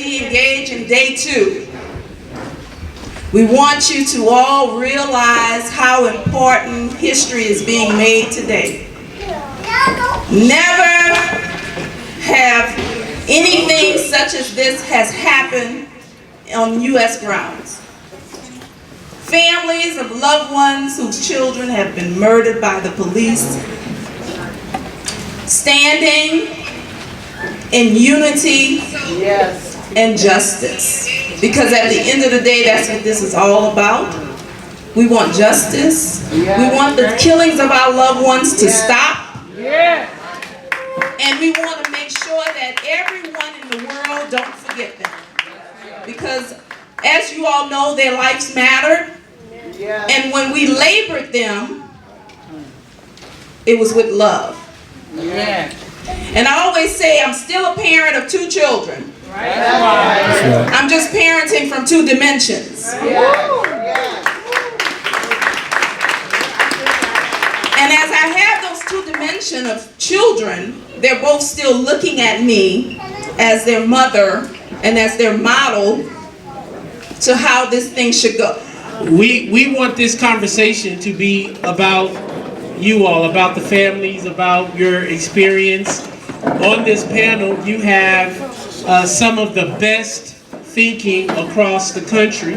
we engage in day 2, we want you to all realize how important history is being made today. Never have anything such as this has happened on U.S. grounds. Families of loved ones whose children have been murdered by the police, standing in unity and justice. Because at the end of the day, that's what this is all about. We want justice. We want the killings of our loved ones to stop. And we want to make sure that everyone in the world don't forget them. Because as you all know, their lives mattered. And when we labored them, it was with love. And I always say I'm still a parent of 2 children. I'm just parenting from 2 dimensions. And as I have those 2 dimensions of children, they're both still looking at me as their mother and as their model to how this thing should go. We want this conversation to be about you all, about the families, about your experience. On this panel, you have some of the best thinking across the country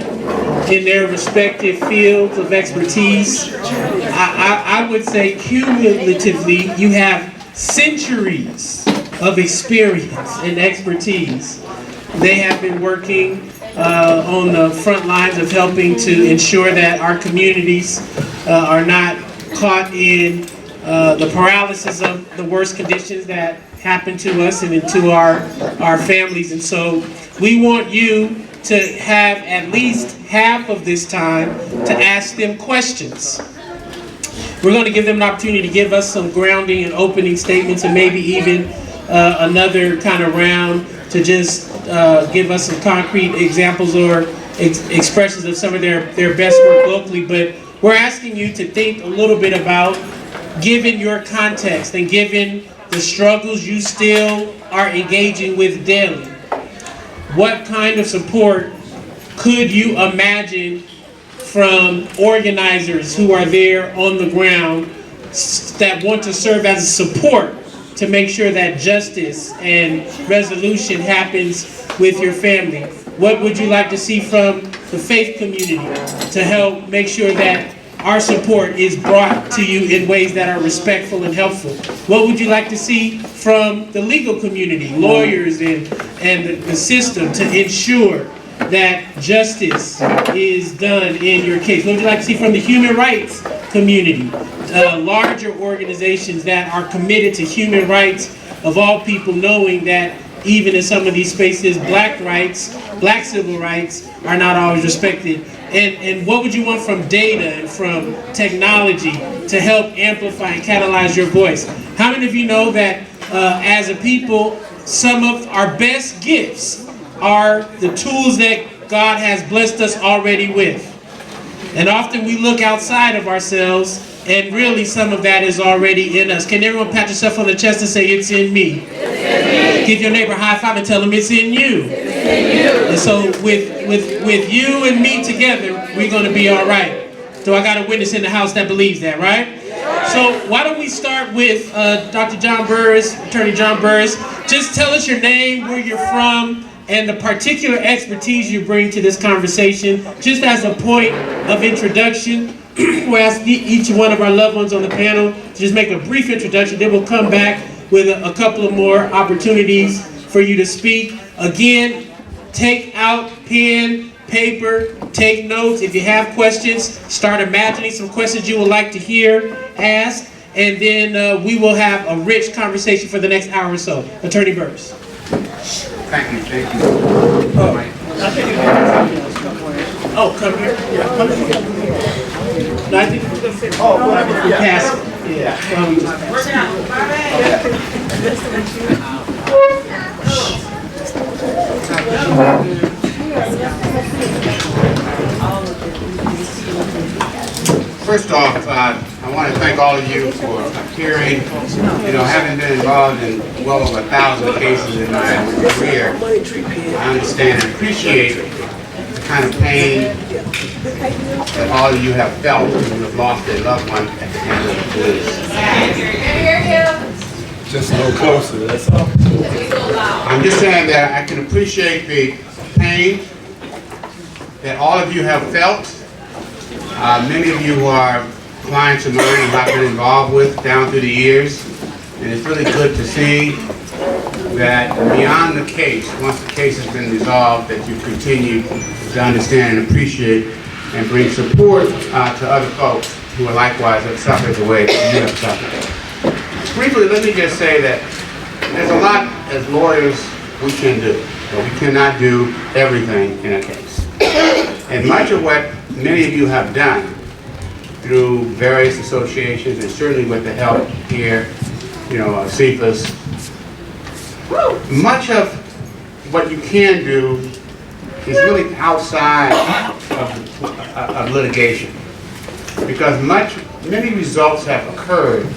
in their respective fields of expertise. I would say cumulatively, you have centuries of experience and expertise. They have been working on the front lines of helping to ensure that our communities are not caught in the paralysis of the worst conditions that happen to us and into our families. And so we want you to have at least half of this time to ask them questions. We're going to give them an opportunity to give us some grounding and opening statements, and maybe even another kind of round to just give us some concrete examples or expressions of some of their best work locally. But we're asking you to think a little bit about, given your context and given the struggles you still are engaging with daily, what kind of support could you imagine from organizers who are there on the ground that want to serve as a support to make sure that justice and resolution happens with your family? What would you like to see from the faith community to help make sure that our support is brought to you in ways that are respectful and helpful? What would you like to see from the legal community, lawyers and the system, to ensure that justice is done in your case? What would you like to see from the human rights community, larger organizations that are committed to human rights of all people, knowing that even in some of these spaces, black rights, black civil rights are not always respected? And what would you want from data and from technology to help amplify and catalyze your voice? How many of you know that as a people, some of our best gifts are the tools that God has blessed us already with? And often we look outside of ourselves, and really some of that is already in us. Can everyone pat yourself on the chest and say, it's in me? Give your neighbor a high five and tell them it's in you. And so with you and me together, we're going to be all right. So I got a witness in the house that believes that, right? So why don't we start with Dr. John Burris, Attorney John Burris. Just tell us your name, where you're from, and the particular expertise you bring to this conversation. Just as a point of introduction, we'll ask each one of our loved ones on the panel to just make a brief introduction. Then we'll come back with a couple of more opportunities for you to speak. Again, take out pen, paper, take notes. If you have questions, start imagining some questions you would like to hear asked, and then we will have a rich conversation for the next hour or so. Attorney Burris. Thank you. Oh, come here. Yeah, come here. No, I think we're going to say, we pass it. Yeah. First off, I want to thank all of you for appearing. Having been involved in well over 1,000 cases in my career, I understand and appreciate the kind of pain that all of you have felt when you have lost a loved one at the hands of the police. Just a little closer, that's all. I'm just saying that I can appreciate the pain that all of you have felt. Many of you who are clients of mine and I've been involved with down through the years, and it's really good to see that beyond the case, once the case has been resolved, that you continue to understand and appreciate and bring support to other folks who are likewise have suffered the way that you have suffered. Briefly, let me just say that there's a lot as lawyers we can do, but we cannot do everything in a case. And much of what many of you have done through various associations and certainly with the help here, of CFAS, much of what you can do is really outside of litigation, because many results have occurred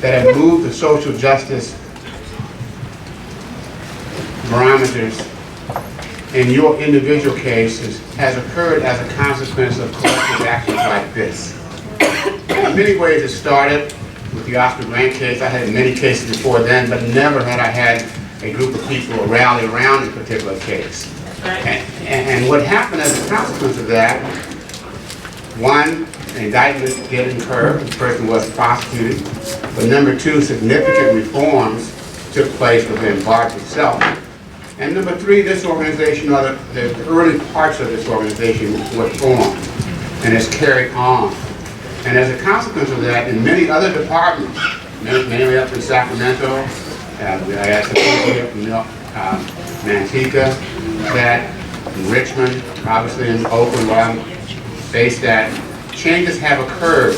that have moved the social justice barometers in your individual cases has occurred as a consequence of collective actions like this. In many ways it started with the Oscar Grant case. I had many cases before then, but never had I had a group of people rally around a particular case. And what happened as a consequence of that, one, an indictment did incur, the person was prosecuted, but number two, significant reforms took place within BART itself. And number three, this organization, or the early parts of this organization were formed and is carried on. And as a consequence of that, in many other departments, mainly up in Sacramento, I had some people here from Manteca, that in Richmond, obviously in Oakland, where I'm based at, changes have occurred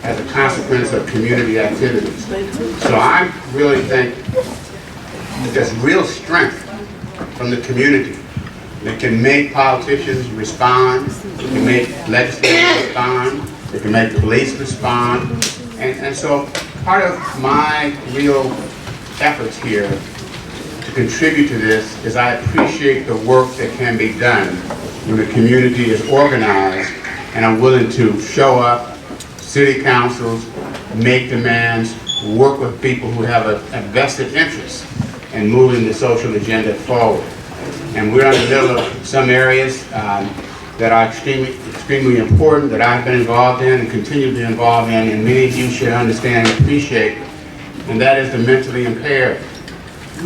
as a consequence of community activities. So I really think that there's real strength from the community that can make politicians respond, that can make legislators respond, that can make police respond. And so part of my real efforts here to contribute to this is I appreciate the work that can be done when the community is organized and are willing to show up, city councils, make demands, work with people who have a vested interest in moving the social agenda forward. And we're in the middle of some areas that are extremely important, that I've been involved in and continue to be involved in, and many of you should understand and appreciate, and that is the mentally impaired,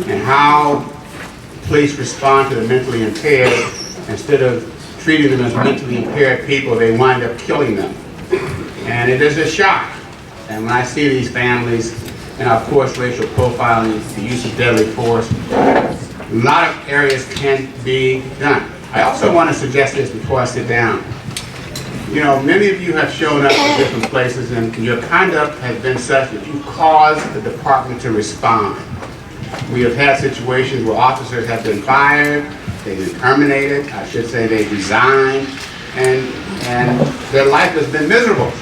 and how police respond to the mentally impaired. Instead of treating them as mentally impaired people, they wind up killing them. And it is a shock. And when I see these families, and of course racial profiling, the use of deadly force, a lot of areas can be done. I also want to suggest this before I sit down. Many of you have shown up in different places, and your conduct has been such that you've caused the department to respond. We have had situations where officers have been fired, they've been terminated, I should say they've resigned, and their life has been miserable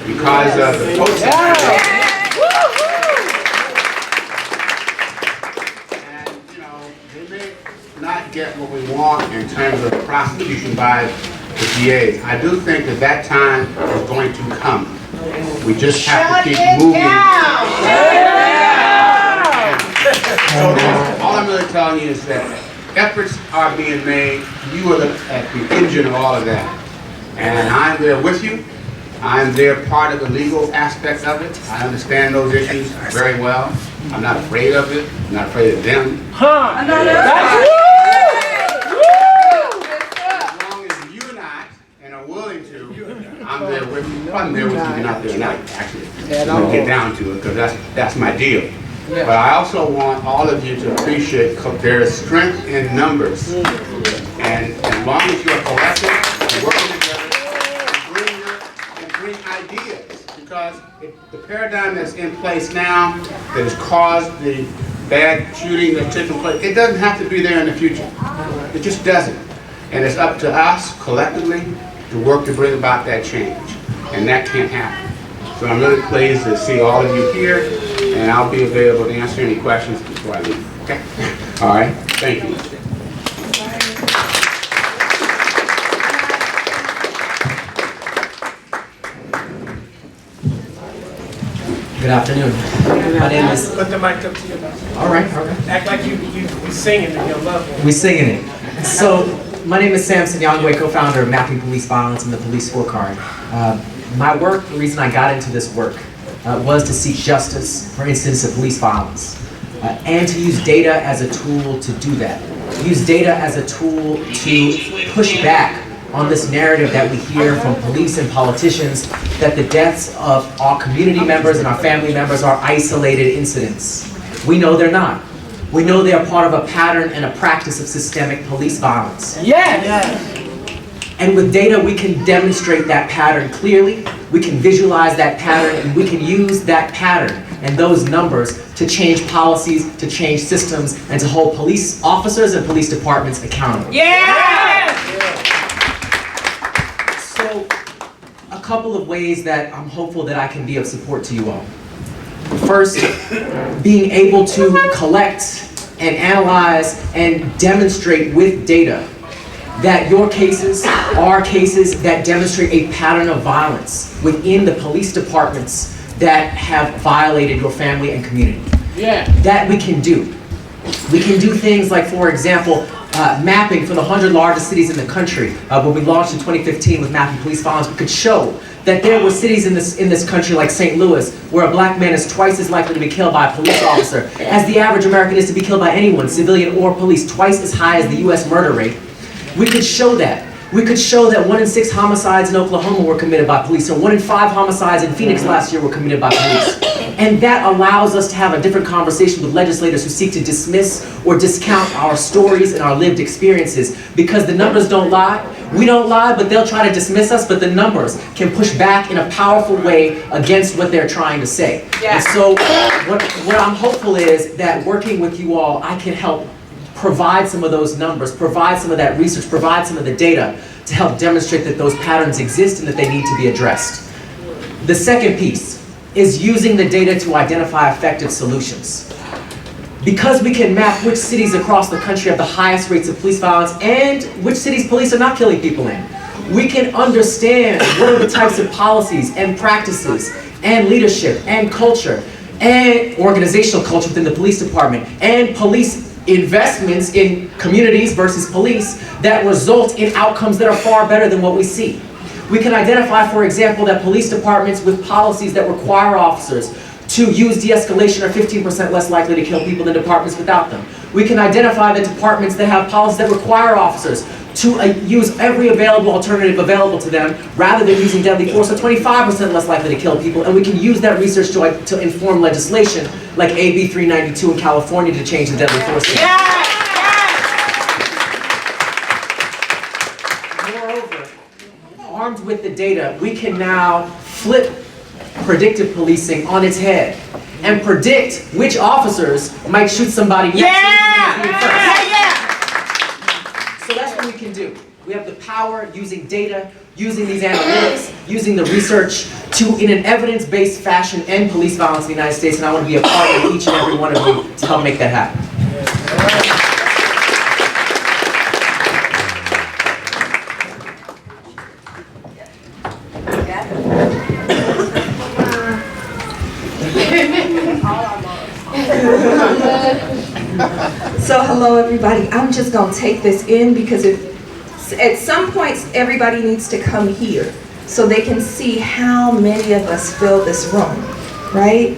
because of the protest. Not get what we want in terms of prosecution by the DAs. I do think that time is going to come. We just have to keep moving. So all I'm really telling you is that efforts are being made. You are at the engine of all of that. And I'm there with you. I'm there part of the legal aspects of it. I understand those issues very well. I'm not afraid of it. I'm not afraid of them. As long as you're not and are willing to, I'm there with you. I'm there with you. You're not there tonight, actually. We'll get down to it because that's my deal. But I also want all of you to appreciate there is strength in numbers. And as long as you're collective and working together, bring ideas. Because the paradigm that's in place now that has caused the bad shooting that's taken place, it doesn't have to be there in the future. It just doesn't. And it's up to us collectively to work to bring about that change. And that can't happen So I'm really pleased to see all of you here, and I'll be available to answer any questions before I leave. Okay? All right. Thank you. Good afternoon. My name is. Put the mic up to you. All right. Act like you singing in your love. We singing it. So, my name is Samson Yangwe, co-founder of Mapping Police Violence and the Police Scorecard. My work, the reason I got into this work, was to seek justice for incidents of police violence, and to use data as a tool to do that. Use data as a tool to push back on this narrative that we hear from police and politicians that the deaths of our community members and our family members are isolated incidents. We know they're not. We know they are part of a pattern and a practice of systemic police violence. Yes! And with data, we can demonstrate that pattern clearly, we can visualize that pattern, and we can use that pattern and those numbers to change policies, to change systems, and to hold police officers and police departments accountable. Yes! So, a couple of ways that I'm hopeful that I can be of support to you all. First, being able to collect and analyze and demonstrate with data that your cases are cases that demonstrate a pattern of violence within the police departments that have violated your family and community. Yeah. That we can do. We can do things like, for example, mapping for the 100 largest cities in the country. When we launched in 2015 with Mapping Police Violence, we could show that there were cities in this country like St. Louis where a black man is twice as likely to be killed by a police officer as the average American is to be killed by anyone, civilian or police, twice as high as the US murder rate. We could show that. We could show that 1 in 6 homicides in Oklahoma were committed by police, or 1 in 5 homicides in Phoenix last year were committed by police. And that allows us to have a different conversation with legislators who seek to dismiss or discount our stories and our lived experiences, because the numbers don't lie. We don't lie, but they'll try to dismiss us, but the numbers can push back in a powerful way against what they're trying to say. Yeah. And so what I'm hopeful is that working with you all, I can help provide some of those numbers, provide some of that research, provide some of the data to help demonstrate that those patterns exist and that they need to be addressed. The second piece is using the data to identify effective solutions. Because we can map which cities across the country have the highest rates of police violence and which cities police are not killing people in, we can understand what are the types of policies and practices and leadership and culture and organizational culture within the police department and police investments in communities versus police that result in outcomes that are far better than what we see. We can identify, for example, that police departments with policies that require officers to use de-escalation are 15% less likely to kill people than departments without them. We can identify the departments that have policies that require officers to use every available alternative available to them rather than using deadly force are 25% less likely to kill people, and we can use that research to inform legislation like AB 392 in California to change the deadly force. Moreover, armed with the data, we can now flip predictive policing on its head and predict which officers might shoot somebody next. So that's what we can do. We have the power using data, using these analytics, using the research to, in an evidence-based fashion, end police violence in the United States, and I want to be a part of each and every one of you to help make that happen. So hello everybody, I'm just going to take this in because at some points everybody needs to come here so they can see how many of us fill this room, right?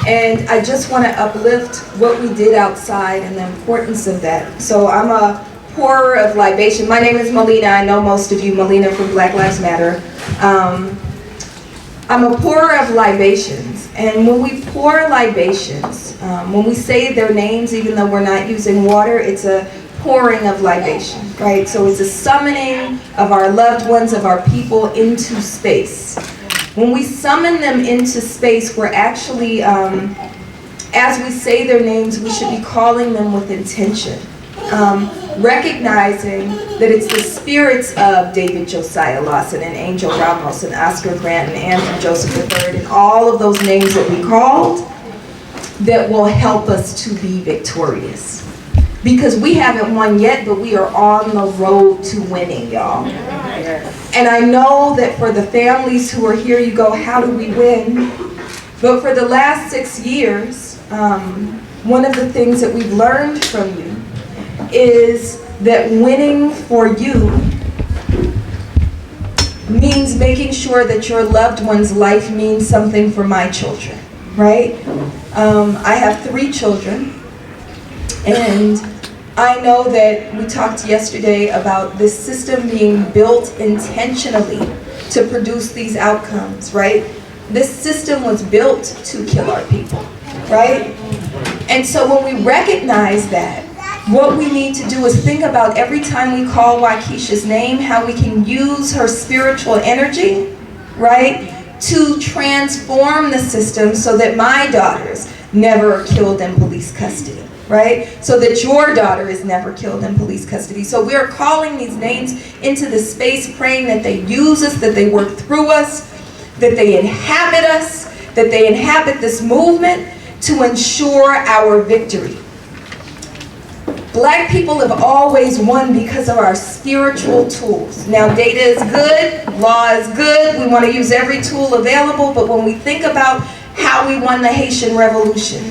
And I just want to uplift what we did outside and the importance of that. So I'm a pourer of libation. My name is Melina. I know most of you, Melina from Black Lives Matter. I'm a pourer of libations, and when we pour libations, when we say their names, even though we're not using water, it's a pouring of libation, right? So it's a summoning of our loved ones, of our people into space. When we summon them into space, we're actually, as we say their names, we should be calling them with intention. recognizing that it's the spirits of David Josiah Lawson and Angel Ramos and Oscar Grant and Andrew Joseph III and all of those names that we called that will help us to be victorious. Because we haven't won yet, but we are on the road to winning, y'all. And I know that for the families who are here, you go, how do we win? But for the last 6 years, one of the things that we've learned from you is that winning for you means making sure that your loved one's life means something for my children, right? I have 3 children, and I know that we talked yesterday about this system being built intentionally to produce these outcomes, right? This system was built to kill our people, right? And so when we recognize that, what we need to do is think about every time we call Waukesha's name, how we can use her spiritual energy, right, to transform the system so that my daughters never are killed in police custody, right? So that your daughter is never killed in police custody. So we are calling these names into the space, praying that they use us, that they work through us, that they inhabit us, that they inhabit this movement to ensure our victory. Black people have always won because of our spiritual tools. Now, data is good, law is good, we want to use every tool available, but when we think about how we won the Haitian Revolution,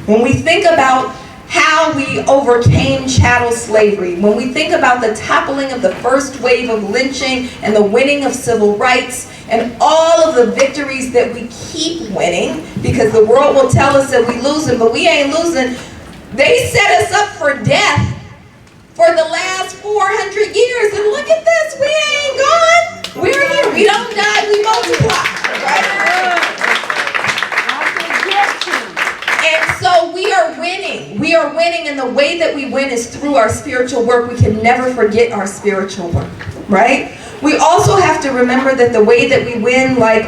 when we think about how we overcame chattel slavery, when we think about the toppling of the first wave of lynching and the winning of civil rights and all of the victories that we keep winning, because the world will tell us that we losing, but we ain't losing. They set us up for death for the last 400 years, and look at this, we ain't gone. We're here, we don't die, we multiply, right? And so we are winning. We are winning, and the way that we win is through our spiritual work. We can never forget our spiritual work, right? We also have to remember that the way that we win, like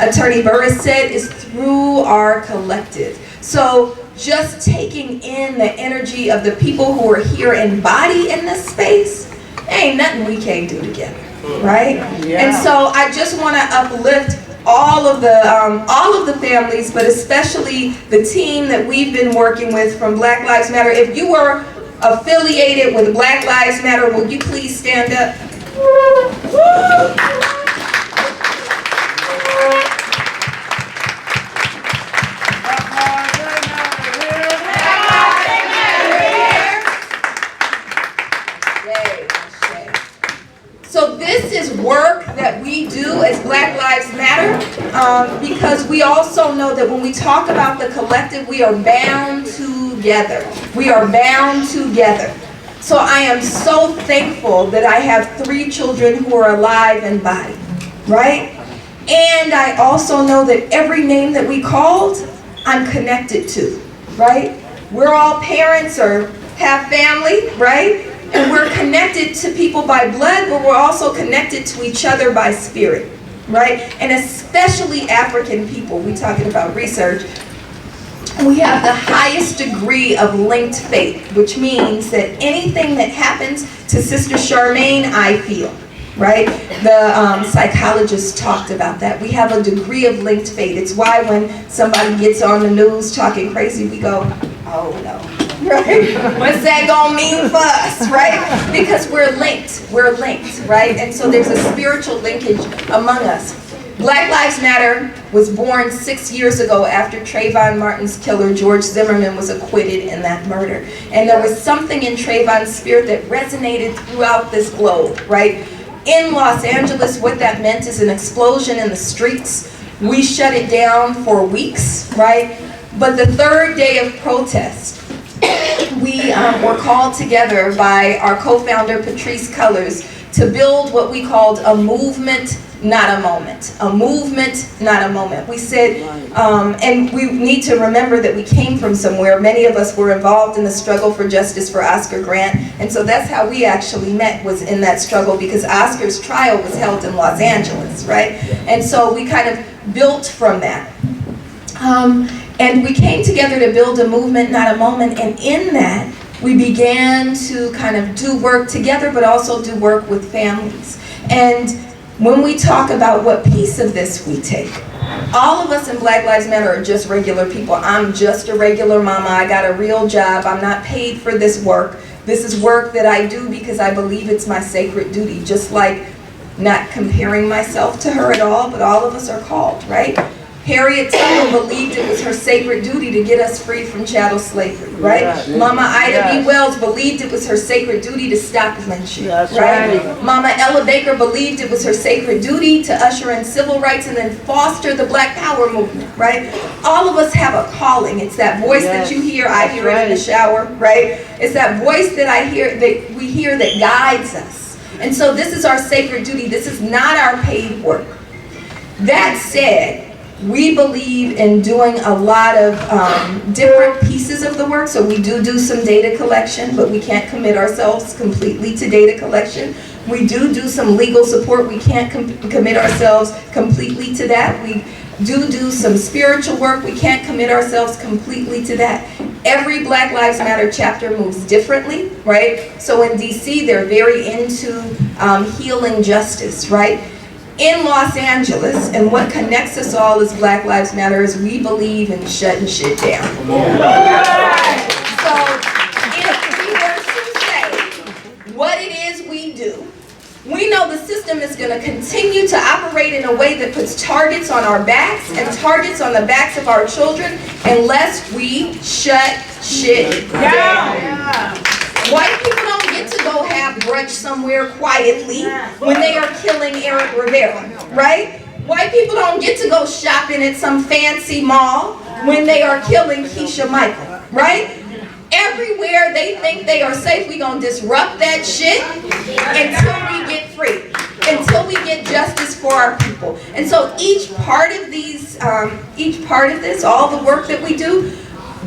Attorney Burris said, is through our collective. So just taking in the energy of the people who are here embodied in this space, ain't nothing we can't do together, right? Yeah. And so I just want to uplift all of the families, but especially the team that we've been working with from Black Lives Matter. If you were affiliated with Black Lives Matter, will you please stand up? So this is work that we do as Black Lives Matter, because we also know that when we talk about the collective, we are bound together. We are bound together. So I am so thankful that I have 3 children who are alive and body, right? And I also know that every name that we called, I'm connected to, right? We're all parents or have family, right? And we're connected to people by blood, but we're also connected to each other by spirit, right? And especially African people, we're talking about research, we have the highest degree of linked faith, which means that anything that happens to Sister Charmaine, I feel, right? The psychologists talked about that. We have a degree of linked faith. It's why when somebody gets on the news talking crazy, we go, oh no. Right? What's that gonna mean for us, right? Because we're linked, right? And so there's a spiritual linkage among us. Black Lives Matter was born 6 years ago after Trayvon Martin's killer, George Zimmerman, was acquitted in that murder. And there was something in Trayvon's spirit that resonated throughout this globe, right? In Los Angeles, what that meant is an explosion in the streets. We shut it down for weeks, right? But the 3rd day of protest, we were called together by our co-founder Patrice Cullors to build what we called a movement, not a moment. A movement, not a moment. We said, and we need to remember that we came from somewhere. Many of us were involved in the struggle for justice for Oscar Grant, and so that's how we actually met, was in that struggle, because Oscar's trial was held in Los Angeles, right? And so we kind of built from that. And we came together to build a movement, not a moment, and in that, we began to kind of do work together, but also do work with families. And when we talk about what piece of this we take, all of us in Black Lives Matter are just regular people. I'm just a regular mama. I got a real job. I'm not paid for this work. This is work that I do because I believe it's my sacred duty, just like not comparing myself to her at all, but all of us are called, right? Harriet Tubman believed it was her sacred duty to get us free from chattel slavery, right? Yes. Mama Ida B. Wells believed it was her sacred duty to stop lynching, right? Mama Ella Baker believed it was her sacred duty to usher in civil rights and then foster the Black Power movement, right? All of us have a calling. It's that voice that you hear, I hear it in the shower, right? It's that voice that we hear that guides us. And so this is our sacred duty. This is not our paid work. That said, we believe in doing a lot of different pieces of the work. So we do some data collection, but we can't commit ourselves completely to data collection. We do some legal support. We can't commit ourselves completely to that. We do some spiritual work. We can't commit ourselves completely to that. Every Black Lives Matter chapter moves differently, right? So in DC, they're very into healing justice, right? In Los Angeles, and what connects us all as Black Lives Matter is we believe in shutting shit down. So if we were to say what it is we do, we know the system is going to continue to operate in a way that puts targets on our backs and targets on the backs of our children unless we shut shit down. White people don't get to go have brunch somewhere quietly when they are killing Eric Rivera, right? White people don't get to go shopping at some fancy mall when they are killing Keisha Michael, right? Everywhere they think they are safe, we're going to disrupt that shit until we get free, until we get justice for our people. And so each part of this, all the work that we do,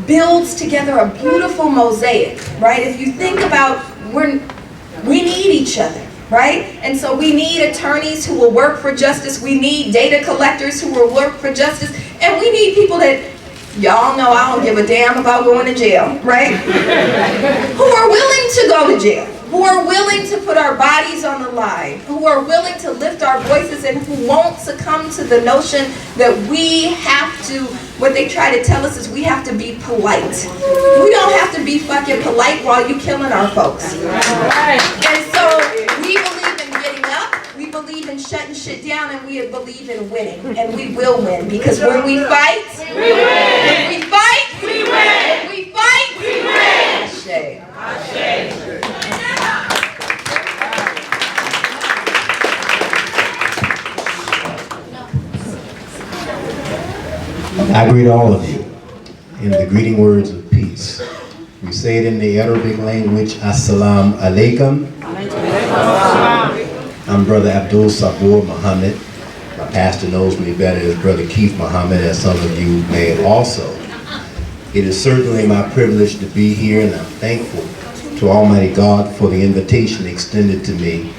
builds together a beautiful mosaic, right? If you think about, we need each other, right? And so we need attorneys who will work for justice. We need data collectors who will work for justice. And we need people that, y'all know I don't give a damn about going to jail, right? Who are willing to go to jail, who are willing to put our bodies on the line, who are willing to lift our voices, and who won't succumb to the notion that we have to, what they try to tell us is we have to be polite. We don't have to be fucking polite while you killing our folks. And so we believe in getting up, we believe in shutting shit down, and we believe in winning. And we will win, because when we fight, we win. When we fight, we win. When we fight, we win. Ashe. Ashe. I greet all of you in the greeting words of peace. We say it in the Arabic language, Assalamu alaikum. I'm Brother Abdul Sabur Muhammad. My pastor knows me better as Brother Keith Muhammad, as some of you may also. It is certainly my privilege to be here, and I'm thankful to Almighty God for the invitation extended to me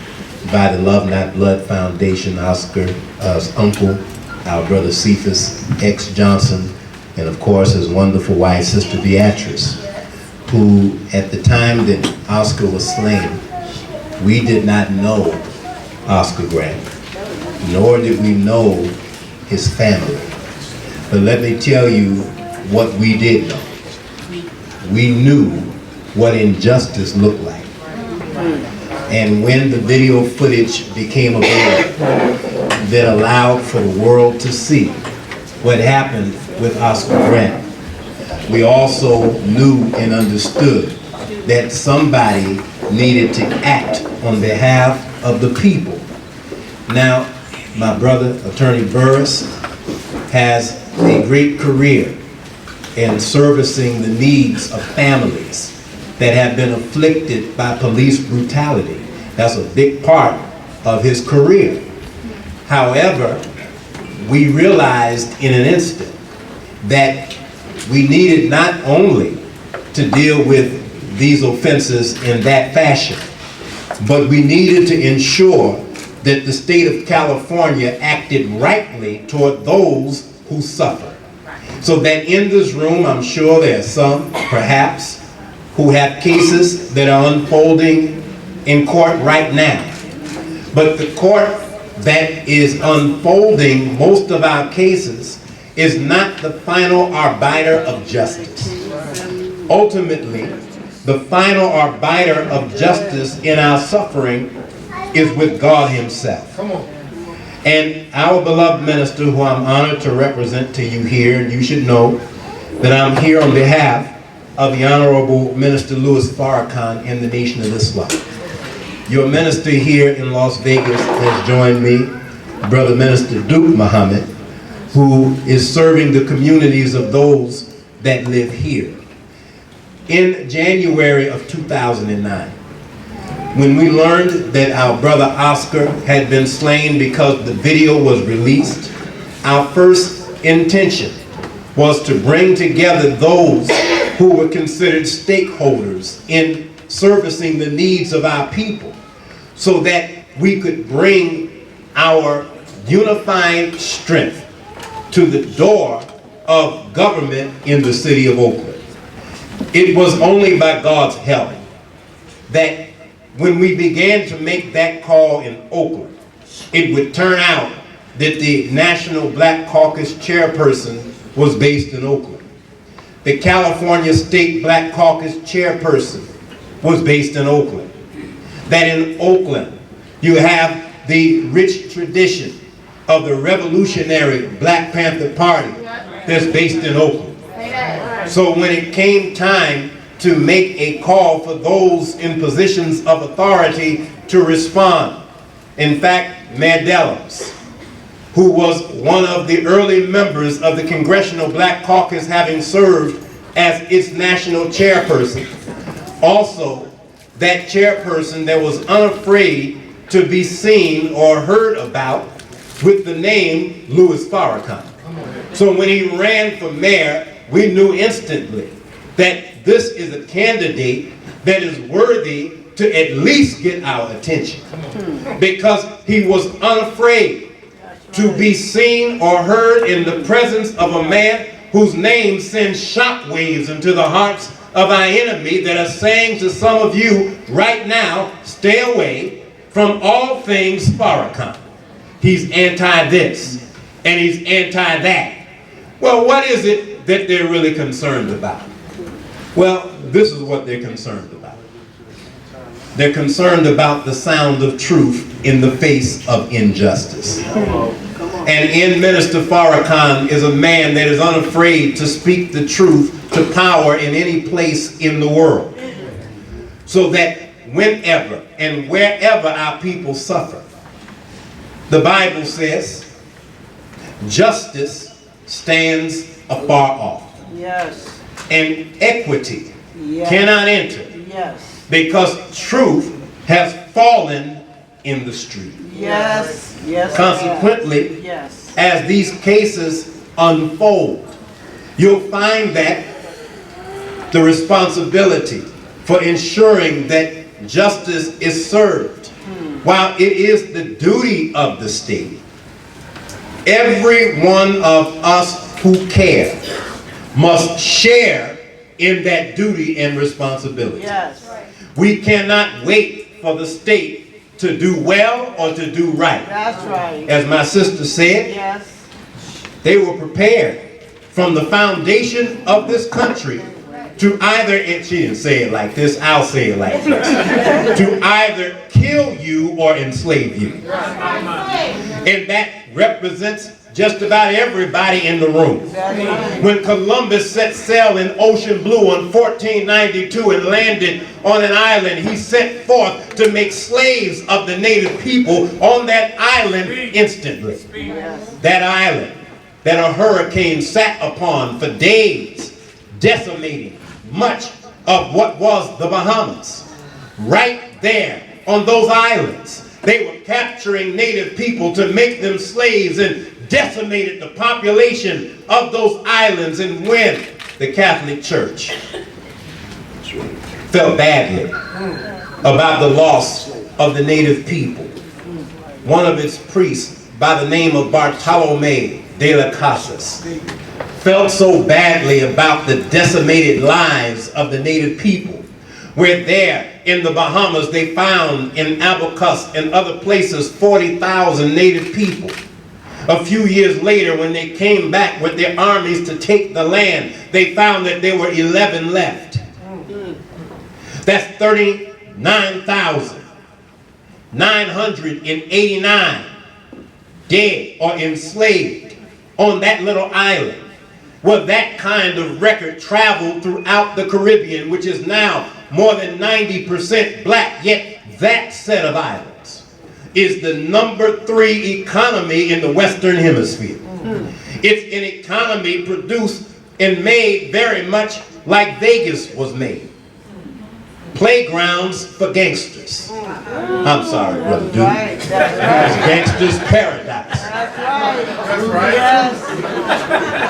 by the Love Not Blood Foundation, Oscar's uncle, our brother Cephas X. Johnson, and of course his wonderful wife, Sister Beatrice, who at the time that Oscar was slain, we did not know Oscar Grant, nor did we know his family. But let me tell you what we did know. We knew what injustice looked like. And when the video footage became available that allowed for the world to see what happened with Oscar Grant, we also knew and understood that somebody needed to act on behalf of the people. Now, my brother, Attorney Burris, has a great career in servicing the needs of families that have been afflicted by police brutality. That's a big part of his career. However, we realized in an instant that we needed not only to deal with these offenses in that fashion, but we needed to ensure that the state of California acted rightly toward those who suffer. So that in this room, I'm sure there are some, perhaps, who have cases that are unfolding in court right now. But the court that is unfolding most of our cases is not the final arbiter of justice. Ultimately, the final arbiter of justice in our suffering is with God himself. And our beloved minister, who I'm honored to represent to you here, and you should know that I'm here on behalf of the Honorable Minister Louis Farrakhan and the Nation of Islam. Your minister here in Las Vegas has joined me, Brother Minister Duke Muhammad, who is serving the communities of those that live here. In January of 2009, when we learned that our brother Oscar had been slain because the video was released, our first intention was to bring together those who were considered stakeholders in servicing the needs of our people so that we could bring our unified strength to the door of government in the city of Oakland. It was only by God's help that when we began to make that call in Oakland, it would turn out that the National Black Caucus chairperson was based in Oakland. The California State Black Caucus chairperson was based in Oakland. That in Oakland, you have the rich tradition of the revolutionary Black Panther Party that's based in Oakland. So when it came time to make a call for those in positions of authority to respond, in fact, Mayor Dellums, who was one of the early members of the Congressional Black Caucus, having served as its national chairperson, also that chairperson that was unafraid to be seen or heard about with the name Louis Farrakhan. So when he ran for mayor, we knew instantly that this is a candidate that is worthy to at least get our attention, because he was unafraid to be seen or heard in the presence of a man whose name sends shockwaves into the hearts of our enemy that are saying to some of you right now, stay away from all things Farrakhan. He's anti-this and he's anti-that. Well, what is it that they're really concerned about? Well, this is what they're concerned about. They're concerned about the sound of truth in the face of injustice. And in Minister Farrakhan is a man that is unafraid to speak the truth to power in any place in the world, so that whenever and wherever our people suffer, the Bible says justice stands afar off. Yes. And equity Yes. cannot enter, Yes. because truth has fallen in the street. Yes. Yes. Consequently, Yes. as these cases unfold, you'll find that the responsibility for ensuring that justice is served, while it is the duty of the state, every one of us who care must share in that duty and responsibility. Yes. We cannot wait for the state to do well or to do right. That's right. As my sister said, Yes. they were prepared from the foundation of this country to either, and she didn't say it like this, I'll say it like this, to either kill you or enslave you. And that represents just about everybody in the room. When Columbus set sail in ocean blue on 1492 and landed on an island, he set forth to make slaves of the native people on that island instantly. That island that a hurricane sat upon for days, decimating much of what was the Bahamas. Right there on those islands, they were capturing native people to make them slaves and decimated the population of those islands. And when the Catholic Church felt badly about the loss of the native people, one of its priests by the name of Bartolome de las Casas felt so badly about the decimated lives of the native people where there in the Bahamas they found in Abacus and other places 40,000 native people. A few years later, when they came back with their armies to take the land, they found that there were 11 left. That's 39,989 dead or enslaved on that little island. Well, that kind of record traveled throughout the Caribbean, which is now more than 90% black, yet that set of islands is the #3 economy in the Western Hemisphere. It's an economy produced and made very much like Vegas was made. Playgrounds for gangsters. I'm sorry, brother dude. It's gangsters' paradise. That's right. That's right. Yes.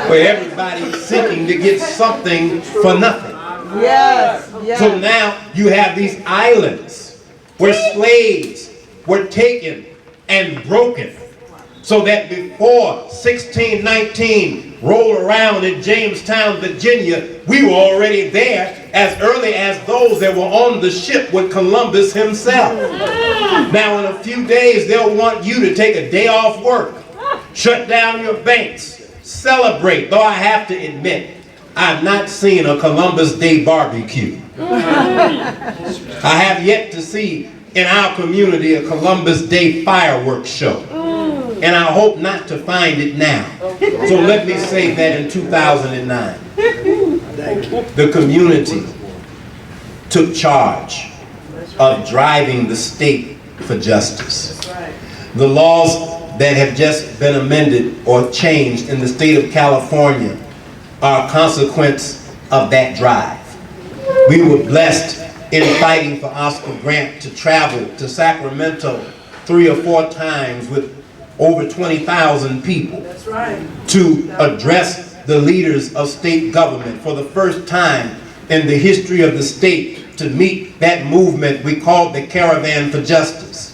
Where everybody's seeking to get something for nothing. Yes. Yes. So now you have these islands where slaves were taken and broken, so that before 1619 rolled around in Jamestown, Virginia, we were already there as early as those that were on the ship with Columbus himself. Now in a few days they'll want you to take a day off work, shut down your banks, celebrate, though I have to admit, I've not seen a Columbus Day barbecue. I have yet to see in our community a Columbus Day fireworks show. And I hope not to find it now. So let me say that in 2009, the community took charge of driving the state for justice. The laws that have just been amended or changed in the state of California are a consequence of that drive. We were blessed in fighting for Oscar Grant to travel to Sacramento 3 or 4 times with over 20,000 people. That's right. To address the leaders of state government for the first time in the history of the state, to meet that movement we called the Caravan for Justice.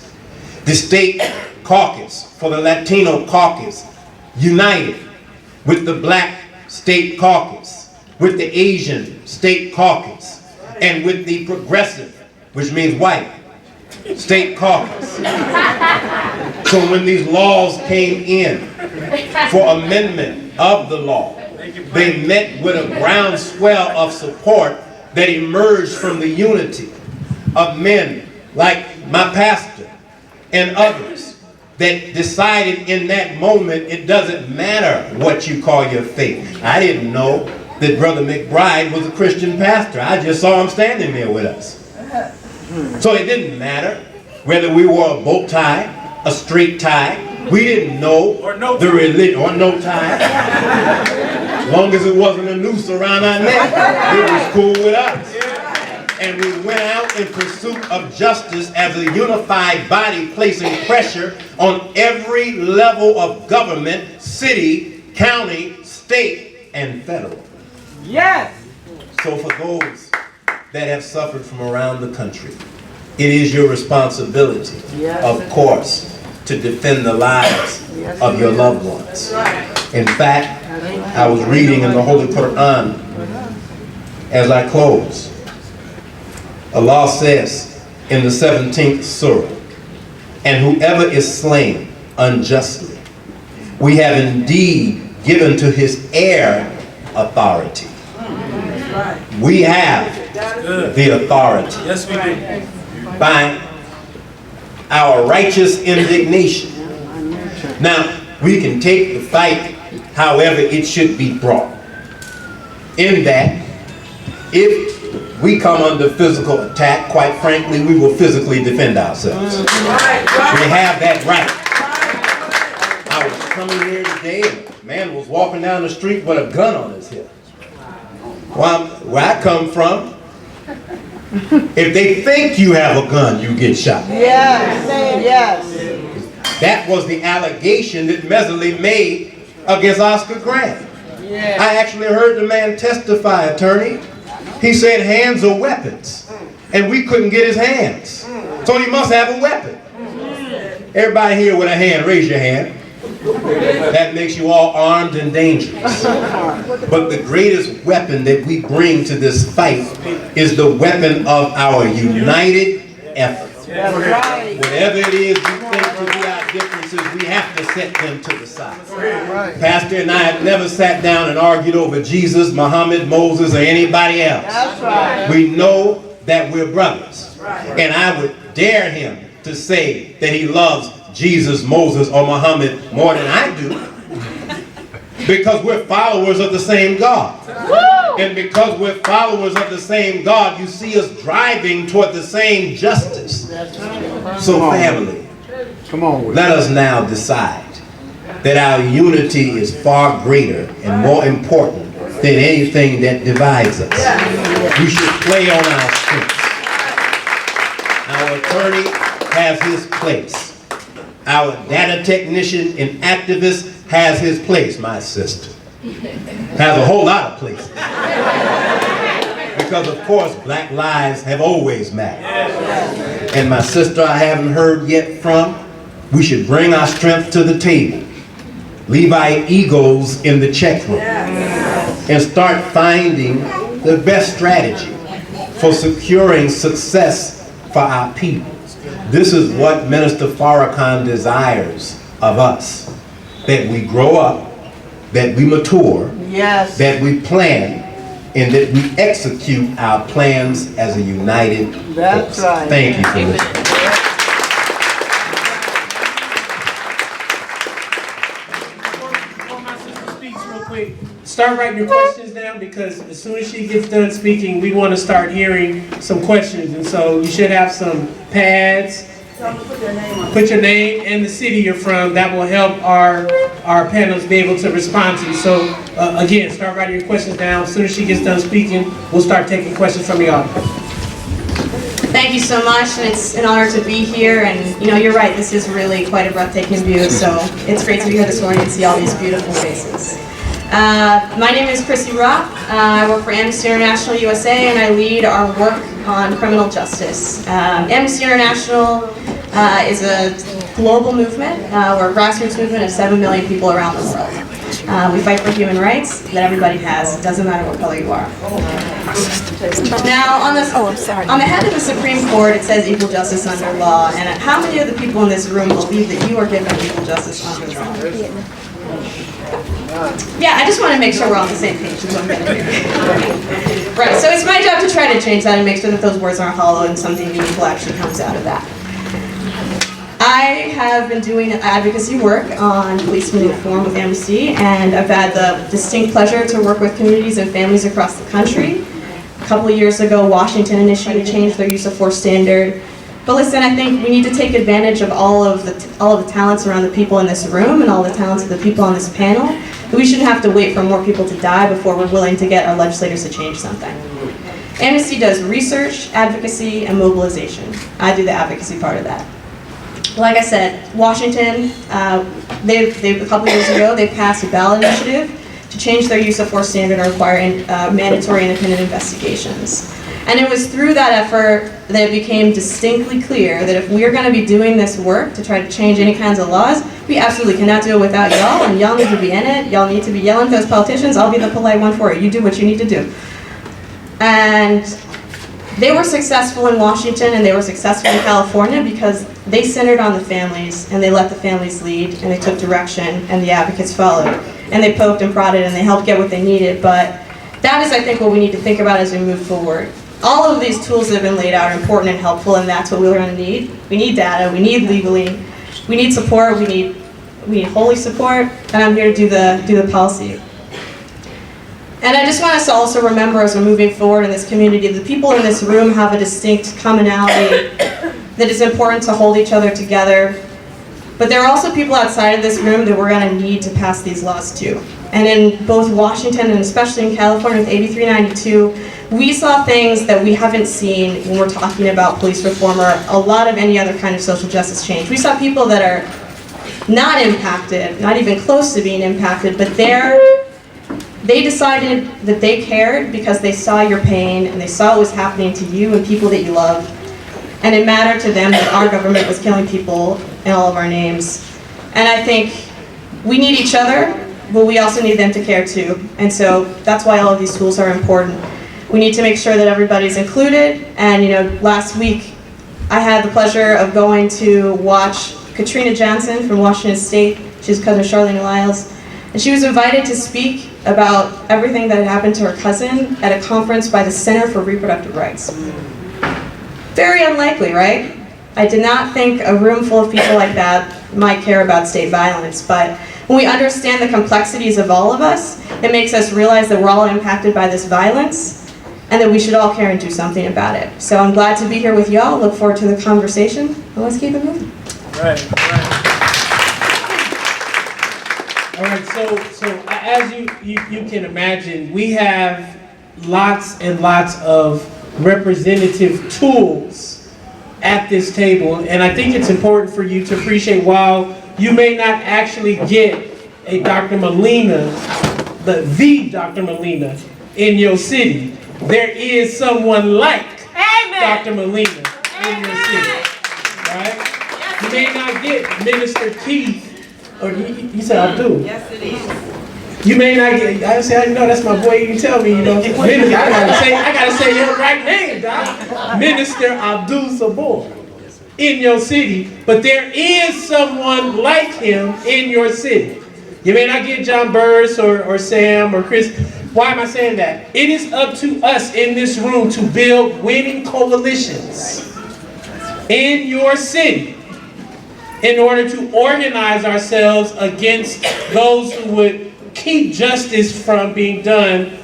The state caucus for the Latino caucus united with the black state caucus, with the Asian state caucus, and with the progressive, which means white, state caucus. So when these laws came in for amendment of the law, they met with a groundswell of support that emerged from the unity of men like my pastor and others that decided in that moment it doesn't matter what you call your faith. I didn't know that Brother McBride was a Christian pastor. I just saw him standing there with us. So it didn't matter whether we wore a bow tie, a straight tie. We didn't know the religion, or no tie. As long as it wasn't a noose around our neck, it was cool with us. And we went out in pursuit of justice as a unified body, placing pressure on every level of government, city, county, state, and federal. Yes. So for those that have suffered from around the country, it is your responsibility, of course, to defend the lives of your loved ones. In fact, I was reading in the Holy Quran as I close. Allah says in the 17th surah, "And whoever is slain unjustly, we have indeed given to his heir authority." We have the authority. Yes, we do. By our righteous indignation. Now, we can take the fight however it should be brought. In that, if we come under physical attack, quite frankly, we will physically defend ourselves. We have that right. I was coming here today and a man was walking down the street with a gun on his hip. Well, where I come from, if they think you have a gun, you get shot. Yes. Yes. That was the allegation that Mesley made against Oscar Grant. Yes. I actually heard the man testify, attorney. He said hands are weapons, and we couldn't get his hands. So he must have a weapon. Everybody here with a hand, raise your hand. That makes you all armed and dangerous. But the greatest weapon that we bring to this fight is the weapon of our united effort. Whatever it is we think to be our differences, we have to set them to the side. Pastor and I have never sat down and argued over Jesus, Muhammad, Moses, or anybody else. We know that we're brothers. And I would dare him to say that he loves Jesus, Moses, or Muhammad more than I do. Because we're followers of the same God. And because we're followers of the same God, you see us driving toward the same justice. So family, let us now decide that our unity is far greater and more important than anything that divides us. We should play on our strengths. Our attorney has his place. Our data technician and activist has his place. My sister has a whole lot of places. Because of course black lives have always mattered. And my sister I haven't heard yet from, we should bring our strength to the table. Leave our egos in the check room. And start finding the best strategy for securing success for our people. This is what Minister Farrakhan desires of us. That we grow up, that we mature, that we plan, and that we execute our plans as a united force. Thank you for listening. Before my sister speaks real quick, start writing your questions down, because as soon as she gets done speaking, we want to start hearing some questions. And so you should have some pads. Put your name and the city you're from. That will help our panelists be able to respond to you. So again, start writing your questions down. As soon as she gets done speaking, we'll start taking questions from the audience. Thank you so much, and it's an honor to be here. And you know, you're right, this is really quite a breathtaking view. So it's great to be here this morning and see all these beautiful faces. My name is Chrissy Rock. I work for Amnesty International USA, and I lead our work on criminal justice. Amnesty International is a global movement. We're a grassroots movement of 7 million people around the world. We fight for human rights that everybody has. It doesn't matter what color you are. Now, on the head of the Supreme Court, it says equal justice under law. And how many of the people in this room believe that you are given equal justice under law? Yeah, I just want to make sure we're on the same page. Right, so it's my job to try to change that and make sure that those words aren't hollow and something meaningful actually comes out of that. I have been doing advocacy work on policeman reform with Amnesty, and I've had the distinct pleasure to work with communities and families across the country. A couple of years ago, Washington initiated change their use of force standard. But listen, I think we need to take advantage of all of the talents around the people in this room and all the talents of the people on this panel. We shouldn't have to wait for more people to die before we're willing to get our legislators to change something. Amnesty does research, advocacy, and mobilization. I do the advocacy part of that. Like I said, Washington, a couple years ago, they passed a ballot initiative to change their use of force standard and require mandatory independent investigations. And it was through that effort that it became distinctly clear that if we're going to be doing this work to try to change any kinds of laws, we absolutely cannot do it without y'all, and y'all need to be in it. Y'all need to be yelling to us politicians. I'll be the polite one for it. You do what you need to do. And they were successful in Washington and they were successful in California because they centered on the families and they let the families lead and they took direction and the advocates followed. And they poked and prodded and they helped get what they needed. But that is, I think, what we need to think about as we move forward. All of these tools that have been laid out are important and helpful, and that's what we're going to need. We need data, we need legally, we need support, we need holy support, and I'm here to do the policy. And I just want us to also remember as we're moving forward in this community, the people in this room have a distinct commonality that is important to hold each other together. But there are also people outside of this room that we're going to need to pass these laws to. And in both Washington and especially in California with AB 392, we saw things that we haven't seen when we're talking about police reform or a lot of any other kind of social justice change. We saw people that are not impacted, not even close to being impacted, but they decided that they cared because they saw your pain and they saw what was happening to you and people that you love. And it mattered to them that our government was killing people in all of our names. And I think we need each other, but we also need them to care too. And so that's why all of these tools are important. We need to make sure that everybody's included. And last week I had the pleasure of going to watch Katrina Johnson from Washington State. She's cousin Charlene Lyles. And she was invited to speak about everything that had happened to her cousin at a conference by the Center for Reproductive Rights. Very unlikely, right? I did not think a room full of people like that might care about state violence, but when we understand the complexities of all of us, it makes us realize that we're all impacted by this violence and that we should all care and do something about it. So I'm glad to be here with y'all. Look forward to the conversation, and let's keep it moving. Right. All right, so as you can imagine, we have lots and lots of representative tools at this table, and I think it's important for you to appreciate, while you may not actually get a Dr. Molina, the Dr. Molina in your city, there is someone like Dr. Molina in your city, right? You may not get Minister Keith, or you said I do. Yes, it is. You may not get. I say, I know that's my boy. You can tell me, Minister, I gotta say your right name, Doc. Minister Abdul Sabor in your city, but there is someone like him in your city. You may not get John Burris or Sam or Chris. Why am I saying that? It is up to us in this room to build winning coalitions in your city in order to organize ourselves against those who would keep justice from being done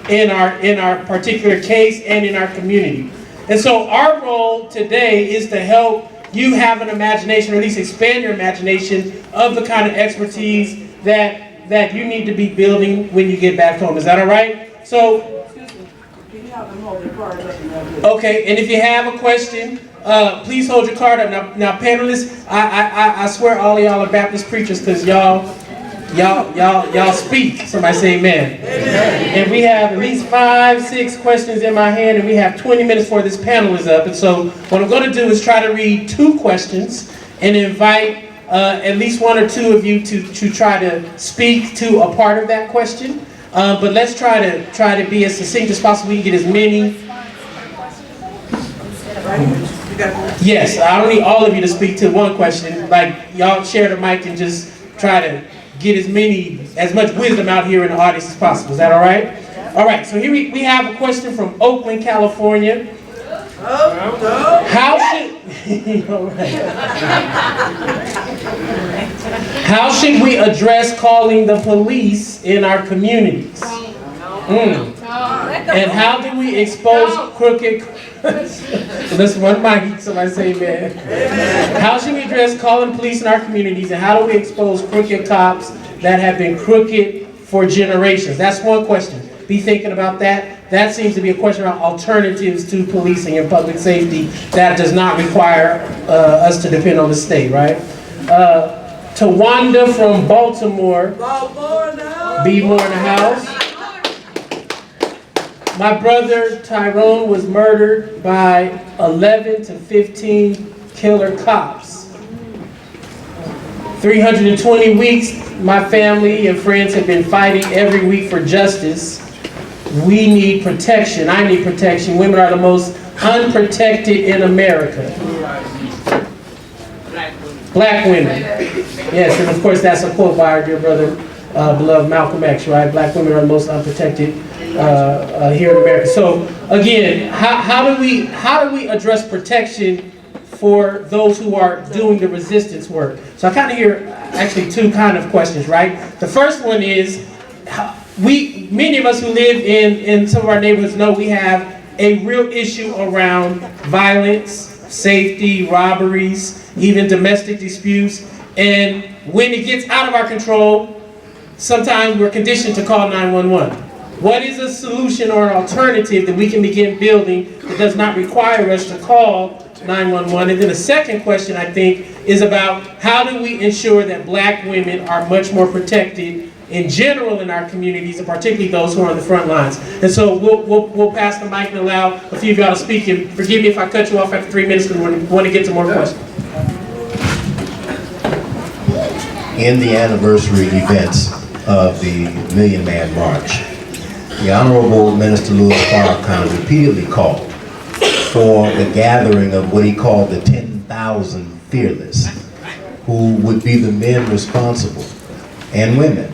in our particular case and in our community. And so our role today is to help you have an imagination, or at least expand your imagination of the kind of expertise that you need to be building when you get back home. Is that all right? So, okay, and if you have a question, please hold your card up. Now panelists, I swear all of y'all are Baptist preachers, because y'all speak. Somebody say amen. Amen. And we have at least 5, 6 questions in my hand, and we have 20 minutes before this panel is up. And so what I'm going to do is try to read 2 questions and invite at least 1 or 2 of you to try to speak to a part of that question. But let's try to be as succinct as possible. We can get as many. Yes, I don't need all of you to speak to one question. Like, y'all share the mic and just try to get as much wisdom out here in the audience as possible. Is that all right? All right, so here we have a question from Oakland, California. How should we address calling the police in our communities? And how do we expose crooked... Listen, one mic, somebody say amen. How should we address calling police in our communities, and how do we expose crooked cops that have been crooked for generations? That's one question. Be thinking about that. That seems to be a question about alternatives to policing and public safety that does not require us to depend on the state, right? Tawanda from Baltimore. Be more in the house. My brother Tyrone was murdered by 11 to 15 killer cops. 320 weeks, my family and friends have been fighting every week for justice. We need protection. I need protection. Women are the most unprotected in America. Black women. Yes, and of course that's a quote by our dear brother, beloved Malcolm X, right? Black women are the most unprotected here in America. So again, how do we address protection for those who are doing the resistance work? So I kind of hear actually 2 kind of questions, right? The first one is, many of us who live in some of our neighborhoods know we have a real issue around violence, safety, robberies, even domestic disputes. And when it gets out of our control, sometimes we're conditioned to call 911. What is a solution or an alternative that we can begin building that does not require us to call 911? And then the second question, I think, is about how do we ensure that black women are much more protected in general in our communities, and particularly those who are on the front lines. And so we'll pass the mic and allow a few of y'all to speak. And forgive me if I cut you off after 3 minutes, because we want to get to more questions. in the anniversary events of the Million Man March. The Honorable Minister Louis Farrakhan repeatedly called for the gathering of what he called the 10,000 fearless, who would be the men responsible, and women,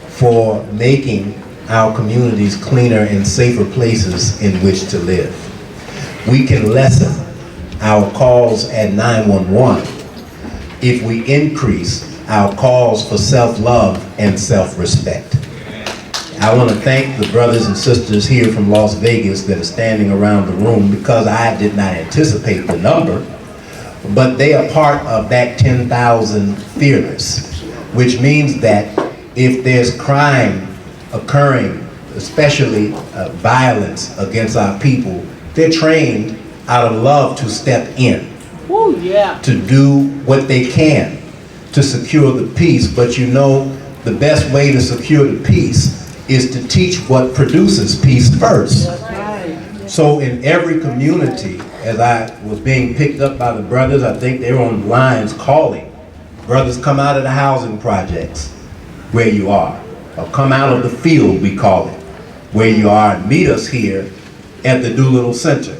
for making our communities cleaner and safer places in which to live. We can lessen our calls at 911 if we increase our calls for self-love and self-respect. I want to thank the brothers and sisters here from Las Vegas that are standing around the room, because I did not anticipate the number, but they are part of that 10,000 fearless, which means that if there's crime occurring, especially violence against our people, they're trained out of love to step in, to do what they can to secure the peace. But you know, the best way to secure the peace is to teach what produces peace first. So in every community, as I was being picked up by the brothers, I think they were on lines calling, brothers, come out of the housing projects where you are, or come out of the field, we call it, where you are, and meet us here at the Doolittle Center.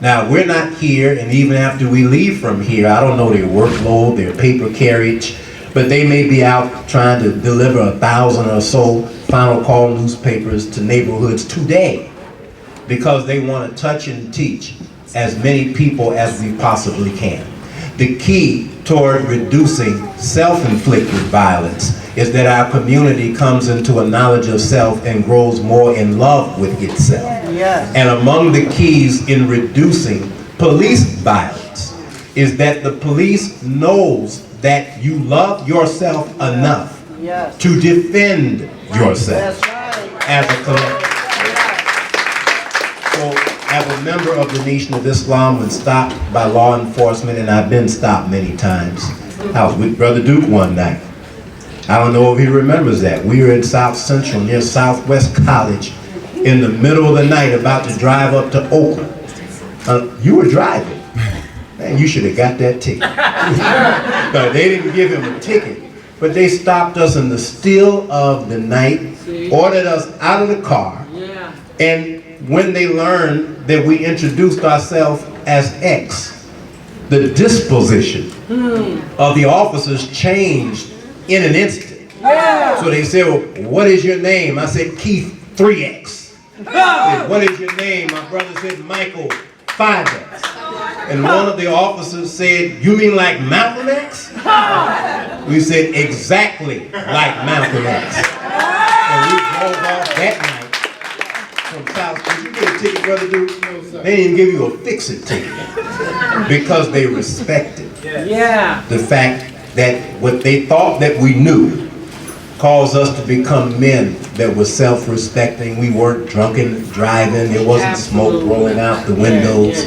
Now, we're not here, and even after we leave from here, I don't know their workload, their paper carriage, but they may be out trying to deliver 1,000 or so final call newspapers to neighborhoods today, because they want to touch and teach as many people as we possibly can. The key toward reducing self-inflicted violence is that our community comes into a knowledge of self and grows more in love with itself. Yes. And among the keys in reducing police violence is that the police knows that you love yourself enough to defend yourself as a collective. So, as a member of the Nation of Islam, when stopped by law enforcement, and I've been stopped many times, I was with Brother Duke one night. I don't know if he remembers that. We were in South Central near Southwest College in the middle of the night about to drive up to Oakland. You were driving. Man, you should have got that ticket. No, they didn't give him a ticket, but they stopped us in the still of the night, ordered us out of the car, and when they learned that we introduced ourselves as X, the disposition of the officers changed in an instant. So they said, well, what is your name? I said, Keith 3X. Said, what is your name? My brother said, Michael 5X. And one of the officers said, you mean like Malcolm X? We said, exactly like Malcolm X. And we drove off that night from South. Did you get a ticket, Brother Duke? No, sir. They didn't give you a fix-it ticket because they respected the fact that what they thought that we knew caused us to become men that were self-respecting. We weren't drunken driving. There wasn't smoke rolling out the windows.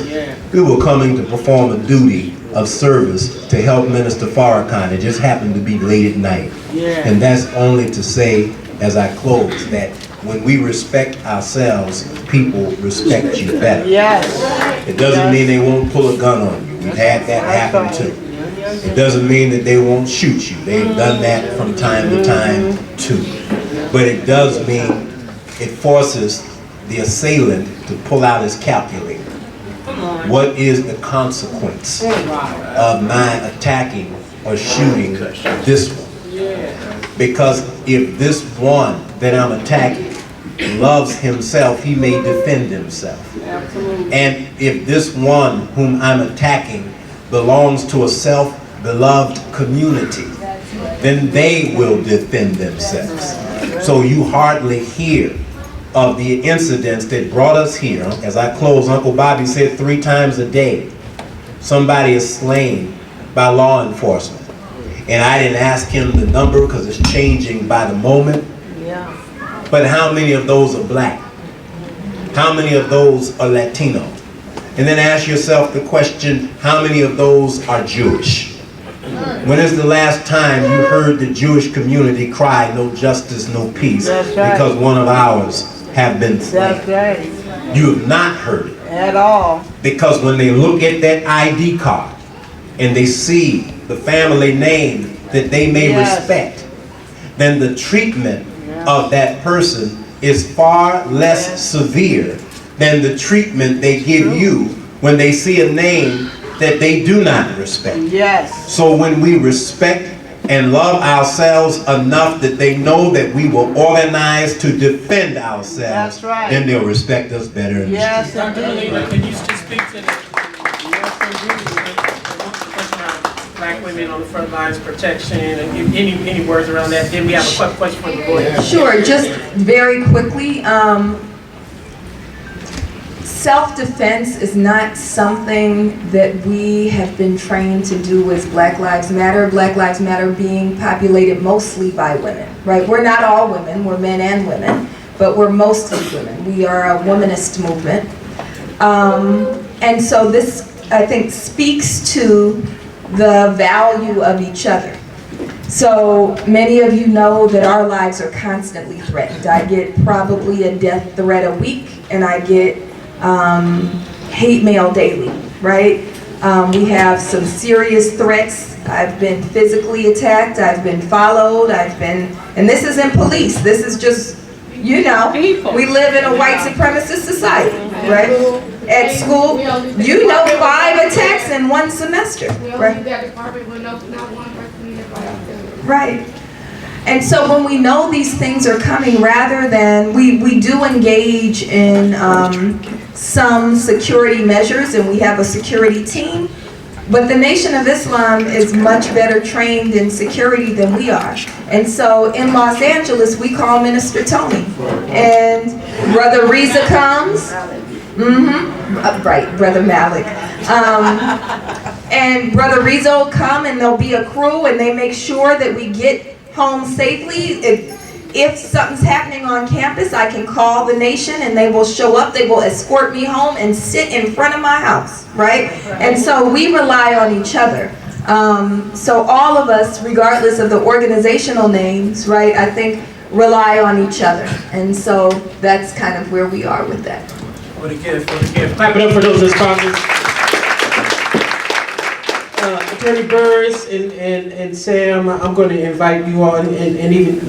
We were coming to perform a duty of service to help Minister Farrakhan. It just happened to be late at night. And that's only to say, as I close, that when we respect ourselves, people respect you better. It doesn't mean they won't pull a gun on you. We've had that happen too. It doesn't mean that they won't shoot you. They've done that from time to time too. But it does mean it forces the assailant to pull out his calculator. What is the consequence of my attacking or shooting this one? Because if this one that I'm attacking loves himself, he may defend himself. And if this one whom I'm attacking belongs to a self-beloved community, then they will defend themselves. So you hardly hear of the incidents that brought us here. As I close, Uncle Bobby said 3 times a day somebody is slain by law enforcement. And I didn't ask him the number because it's changing by the moment. But how many of those are black? How many of those are Latino? And then ask yourself the question, how many of those are Jewish? When is the last time you heard the Jewish community cry, no justice, no peace, because one of ours have been slain? You have not heard it. At all. Because when they look at that ID card and they see the family name that they may respect, then the treatment of that person is far less severe than the treatment they give you when they see a name that they do not respect. Yes. So when we respect and love ourselves enough that they know that we will organize to defend ourselves, That's right. then they'll respect us better in the Yes, street. Dr. indeed. Alina, can you just speak to the question around black women on the front lines, protection, and give any words around that? Then we have a quick question for the lawyer. Sure, just very quickly, self-defense is not something that we have been trained to do as Black Lives Matter. Black Lives Matter being populated mostly by women, right? We're not all women, we're men and women, but we're mostly women. We are a womanist movement. And so this, I think, speaks to the value of each other. So many of you know that our lives are constantly threatened. I get probably a death threat a week, and I get hate mail daily, right? We have some serious threats. I've been physically attacked, I've been followed, and this isn't police, this is just, you know, we live in a white supremacist society, right? At school, you know, 5 attacks in one semester, right? Right. And so when we know these things are coming, rather than, we do engage in some security measures, and we have a security team, but the Nation of Islam is much better trained in security than we are. And so in Los Angeles, we call Minister Tony. And Brother Reza comes. Right, Brother Malik. And Brother Reza will come, and there'll be a crew, and they make sure that we get home safely. If something's happening on campus, I can call the Nation, and they will show up, they will escort me home and sit in front of my house, right? And so we rely on each other. So all of us, regardless of the organizational names, right, I think rely on each other. And so that's kind of where we are with that. For the gift. Clap it up for those respondents. Attorney Burris and Sam, I'm going to invite you on, and even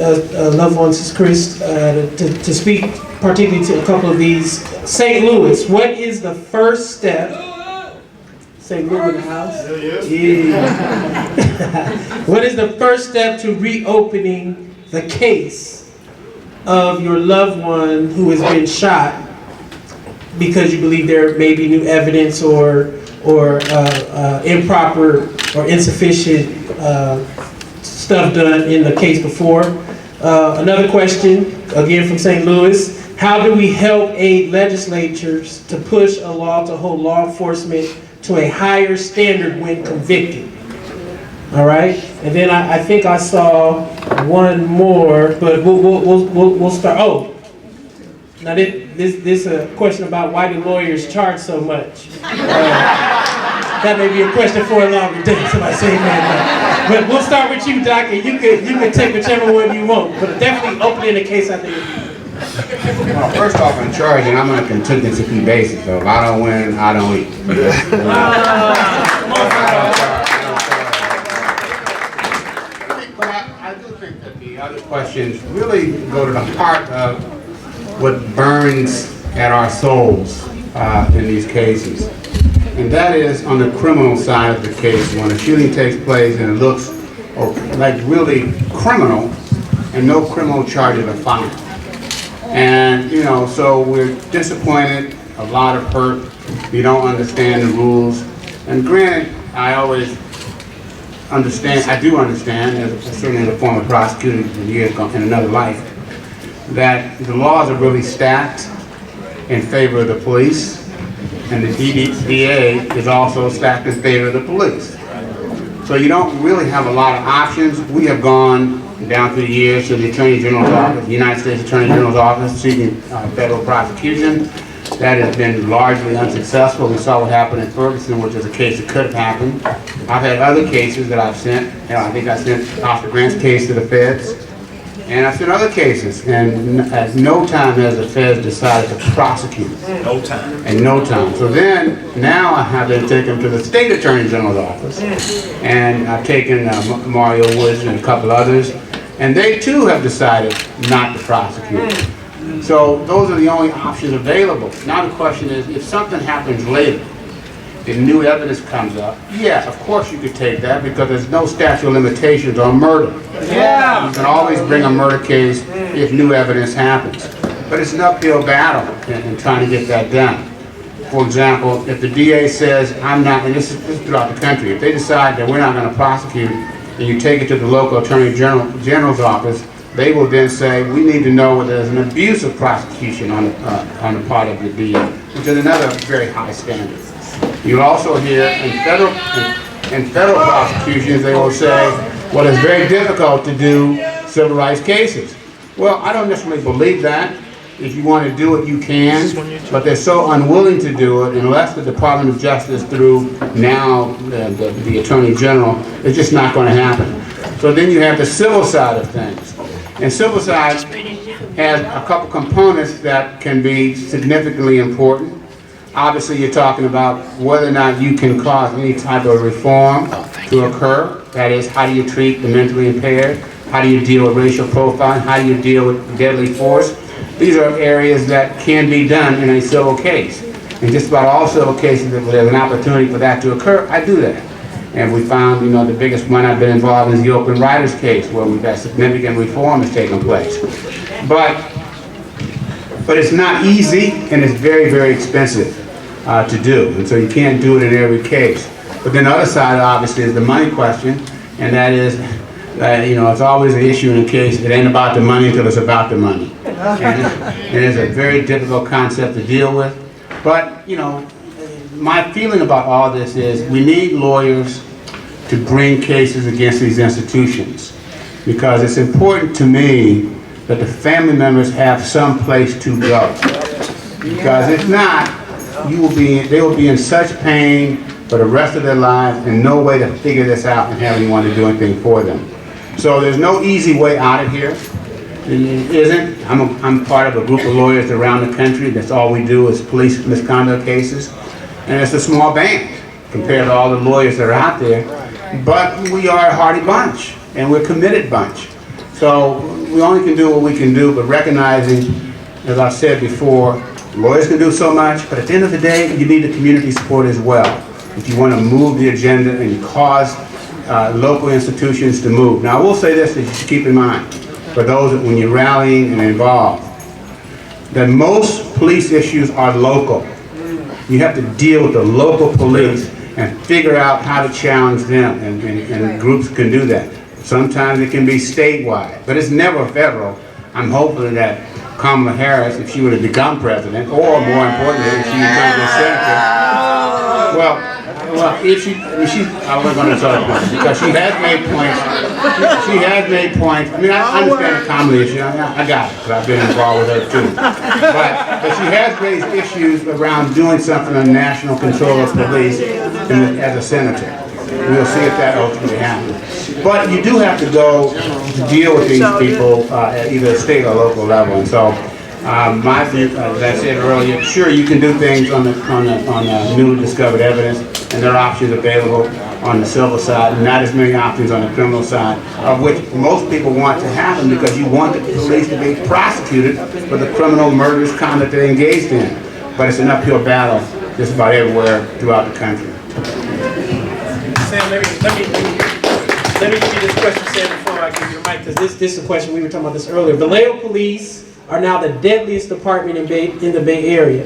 loved ones, Sister Chris, to speak particularly to a couple of these. St. Louis, what is the first step? St. Louis in the house? Yeah. What is the first step to reopening the case of your loved one who has been shot because you believe there may be new evidence or improper or insufficient stuff done in the case before? Another question, again from St. Louis. How do we help aid legislatures to push a law to hold law enforcement to a higher standard when convicted? All right, and then I think I saw one more, but we'll start. Oh, now this is a question about why do lawyers charge so much? That may be a question for a longer day. Somebody say that. But we'll start with you, Doc, and you can take whichever one you want. But definitely opening the case, I think. Well, first off, in charging, I'm on a contingency fee basis. So if I don't win, I don't eat. But I do think that the other questions really go to the heart of what burns at our souls in these cases. And that is on the criminal side of the case, when a shooting takes place and it looks like really criminal and no criminal charges are filed. And, you know, so we're disappointed, a lot of hurt, we don't understand the rules. And granted, I always understand, I do understand, certainly as a former prosecutor years ago in another life, that the laws are really stacked in favor of the police, and the DA is also stacked in favor of the police. So you don't really have a lot of options. We have gone down through the years to the Attorney General's office, the United States Attorney General's office, seeking federal prosecution. That has been largely unsuccessful. We saw what happened in Ferguson, which is a case that could have happened. I've had other cases that I've sent. You know, I think I sent Oscar Grant's case to the feds. And I've seen other cases, and at no time has the feds decided to prosecute. No time. In no time. So then, now I have them take them to the state attorney general's office. And I've taken Mario Woods and a couple others, and they too have decided not to prosecute. So those are the only options available. Now the question is, if something happens later, if new evidence comes up, yeah, of course you could take that because there's no statute of limitations on murder. Yeah. You can always bring a murder case if new evidence happens. But it's an uphill battle in trying to get that done. For example, if the DA says, I'm not, and this is throughout the country, if they decide that we're not going to prosecute and you take it to the local attorney general's office, they will then say, we need to know whether there's an abuse of prosecution on the part of the DA, which is another very high standard. You also hear in federal prosecutions, they will say, well, it's very difficult to do civil rights cases. Well, I don't necessarily believe that. If you want to do it, you can, but they're so unwilling to do it unless the Department of Justice, through now the Attorney General, it's just not going to happen. So then you have the civil side of things. And civil side has a couple components that can be significantly important. Obviously, you're talking about whether or not you can cause any type of reform to occur. That is, how do you treat the mentally impaired? How do you deal with racial profiling? How do you deal with deadly force? These are areas that can be done in a civil case. In just about all civil cases, if there's an opportunity for that to occur, I do that. And we found, the biggest one I've been involved in is the Open Riders case, where we've had significant reform has taken place. But it's not easy, and it's very, very expensive to do. And so you can't do it in every case. But then the other side, obviously, is the money question, and that is, it's always an issue in a case. It ain't about the money until it's about the money. And it's a very difficult concept to deal with. But, my feeling about all this is we need lawyers to bring cases against these institutions, because it's important to me that the family members have some place to go. Because if not, they will be in such pain for the rest of their lives and no way to figure this out and have anyone to do anything for them. So there's no easy way out of here. It isn't. I'm part of a group of lawyers around the country. That's all we do is police misconduct cases. And it's a small band compared to all the lawyers that are out there. But we are a hardy bunch, and we're a committed bunch. So we only can do what we can do, but recognizing, as I've said before, lawyers can do so much, but at the end of the day, you need the community support as well. If you want to move the agenda and cause local institutions to move. Now, I will say this that you should keep in mind, for those that when you're rallying and involved, that most police issues are local. You have to deal with the local police and figure out how to challenge them, and groups can do that. Sometimes it can be statewide, but it's never federal. I'm hoping that Kamala Harris, if she would have become president, or more importantly, if she becomes a senator, I wasn't going to talk about it, because she has made points. She has made points. I mean, I understand the Kamala issue. I got it, because I've been involved with her too. But she has raised issues around doing something on national control of police as a senator. We'll see if that ultimately happens. But you do have to go to deal with these people at either state or local level. And so, my view, as I said earlier, sure you can do things on the newly discovered evidence, and there are options available on the civil side, and not as many options on the criminal side, of which most people want to happen because you want the police to be prosecuted for the criminal murderous conduct they engaged in. But it's an uphill battle just about everywhere throughout the country. Sam, let me give you this question, Sam, before I give you the mic, because this is a question, we were talking about this earlier. Vallejo Police are now the deadliest department in the Bay Area.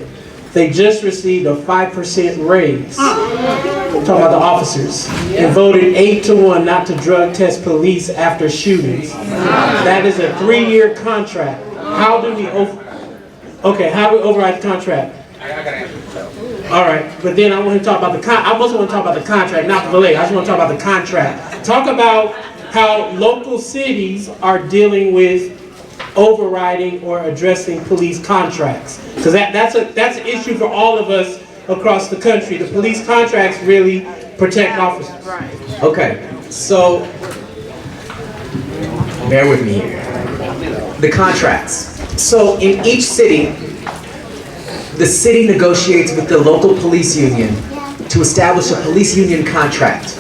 They just received a 5% raise. I'm talking about the officers. And voted 8-1 not to drug test police after shootings. That is a 3-year contract. How do we override the contract? I got to answer the All right, but then I want to talk about I also want to talk about the contract, not the Vallejo. I just want to talk about the contract. Talk about how local cities are dealing with overriding or addressing police contracts, because that's an issue for all of us across the country. The police contracts really protect officers. Okay, so Bear with me here. The contracts. So in each city, the city negotiates with the local police union to establish a police union contract.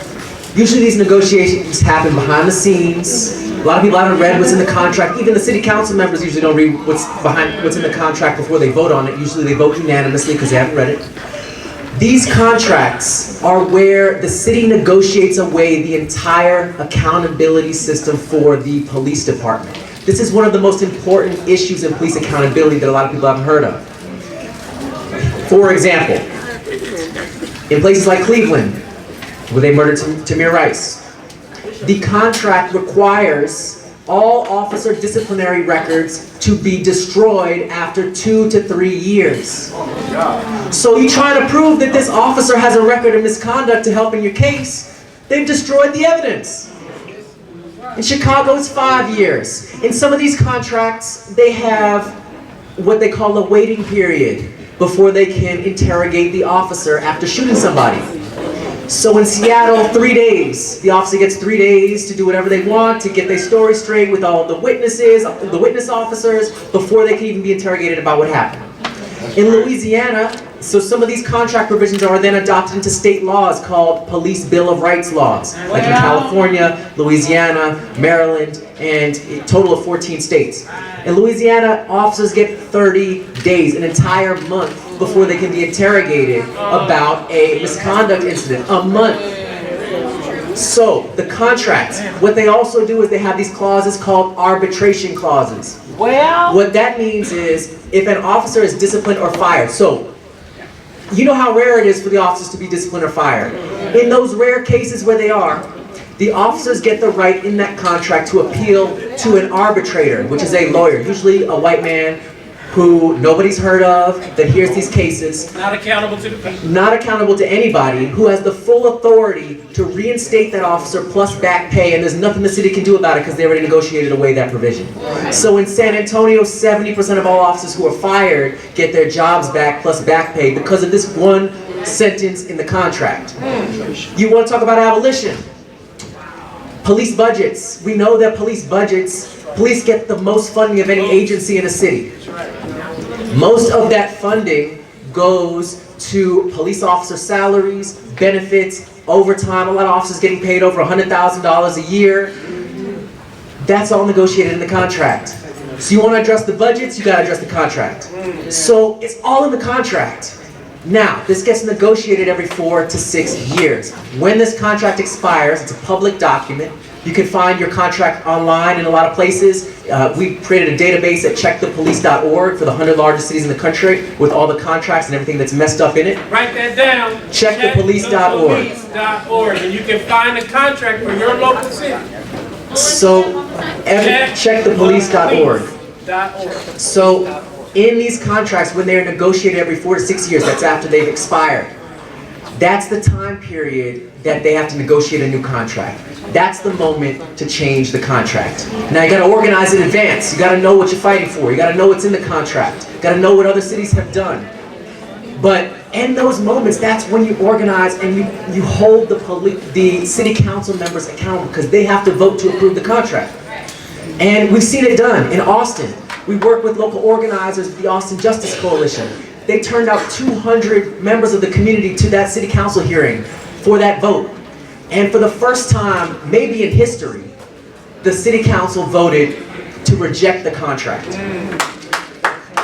Usually these negotiations happen behind the scenes. A lot of people haven't read what's in the contract. Even the city council members usually don't read what's in the contract before they vote on it. Usually they vote unanimously because they haven't read it. These contracts are where the city negotiates away the entire accountability system for the police department. This is one of the most important issues in police accountability that a lot of people haven't heard of. For example, in places like Cleveland, where they murdered Tamir Rice, the contract requires all officer disciplinary records to be destroyed after 2 to 3 years. So you try to prove that this officer has a record of misconduct to help in your case, they've destroyed the evidence. In Chicago, it's 5 years. In some of these contracts, they have what they call a waiting period before they can interrogate the officer after shooting somebody. So in Seattle, 3 days. The officer gets 3 days to do whatever they want, to get their story straight with all the witnesses, the witness officers, before they can even be interrogated about what happened. In Louisiana, so some of these contract provisions are then adopted into state laws called Police Bill of Rights laws, like in California, Louisiana, Maryland, and a total of 14 states. In Louisiana, officers get 30 days, an entire month, before they can be interrogated about a misconduct incident. A month. So, the contracts, what they also do is they have these clauses called arbitration clauses. Well, What that means is, if an officer is disciplined or fired, so, you know how rare it is for the officers to be disciplined or fired. In those rare cases where they are, the officers get the right in that contract to appeal to an arbitrator, which is a lawyer, usually a white man who nobody's heard of, that hears these cases. Not accountable to the people. Not accountable to anybody, who has the full authority to reinstate that officer plus back pay, and there's nothing the city can do about it because they already negotiated away that provision. So in San Antonio, 70% of all officers who are fired get their jobs back plus back pay because of this one sentence in the contract. You want to talk about abolition? Police budgets. We know that police get the most funding of any agency in a city. Most of that funding goes to police officer salaries, benefits, overtime. A lot of officers getting paid over $100,000 a year. That's all negotiated in the contract. So you want to address the budgets, you got to address the contract. So it's all in the contract. Now, this gets negotiated every 4 to 6 years. When this contract expires, it's a public document. You can find your contract online in a lot of places. We created a database at checkthepolice.org for the 100 largest cities in the country with all the contracts and everything that's messed up in it. Write that down. Checkthepolice.org. Checkthepolice.org, and you can find a contract for your local city. So, checkthepolice.org. So, in these contracts, when they're negotiated every 4 to 6 years, that's after they've expired, that's the time period that they have to negotiate a new contract. That's the moment to change the contract. Now you gotta organize in advance. You gotta know what you're fighting for. You gotta know what's in the contract. You gotta know what other cities have done. But in those moments, that's when you organize and you hold the city council members accountable because they have to vote to approve the contract. And we've seen it done in Austin. We work with local organizers of the Austin Justice Coalition. They turned out 200 members of the community to that city council hearing for that vote. And for the first time, maybe in history, the city council voted to reject the contract.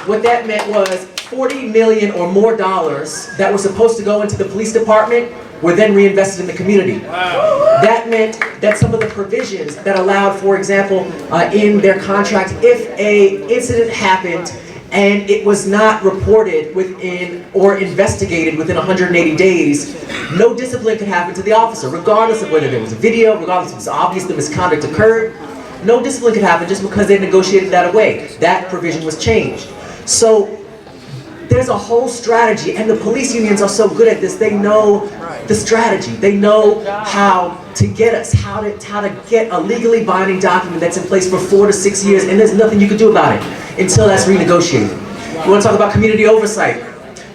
What that meant was $40 million or more that were supposed to go into the police department were then reinvested in the community. Wow. That meant that some of the provisions that allowed, for example, in their contract, if an incident happened and it was not reported within or investigated within 180 days, no discipline could happen to the officer, regardless of whether there was a video, regardless if it was obvious the misconduct occurred. No discipline could happen just because they negotiated that away. That provision was changed. So there's a whole strategy, and the police unions are so good at this. They know the strategy. They know how to get us, how to get a legally binding document that's in place for 4 to 6 years, and there's nothing you can do about it until that's renegotiated. You want to talk about community oversight?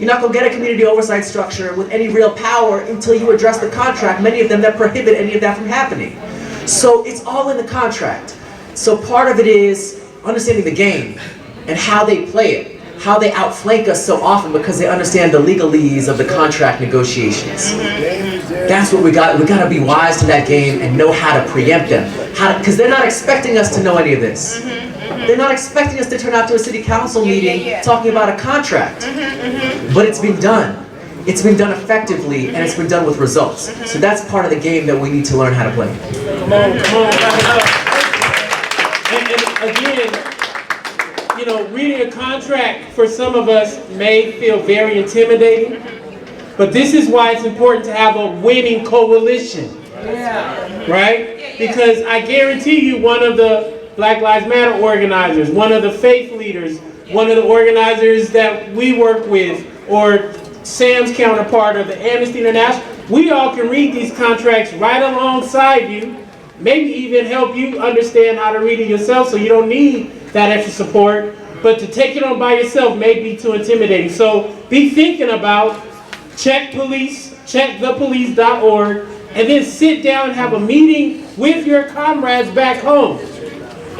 You're not going to get a community oversight structure with any real power until you address the contract, many of them that prohibit any of that from happening. So it's all in the contract. So part of it is understanding the game and how they play it, how they outflank us so often because they understand the legalese of the contract negotiations. That's what we got to be wise to that game and know how to preempt them. Because they're not expecting us to know any of this. They're not expecting us to turn out to a city council meeting talking about a contract. But it's been done. It's been done effectively, and it's been done with results. So that's part of the game that we need to learn how to play. Come on, wrap it up. And again, you know, reading a contract for some of us may feel very intimidating, but this is why it's important to have a winning coalition, right? Because I guarantee you one of the Black Lives Matter organizers, one of the faith leaders, one of the organizers that we work with, or Sam's counterpart of the Amnesty International, we all can read these contracts right alongside you, maybe even help you understand how to read it yourself so you don't need that extra support. But to take it on by yourself may be too intimidating. So be thinking about checkthepolice.org, and then sit down and have a meeting with your comrades back home.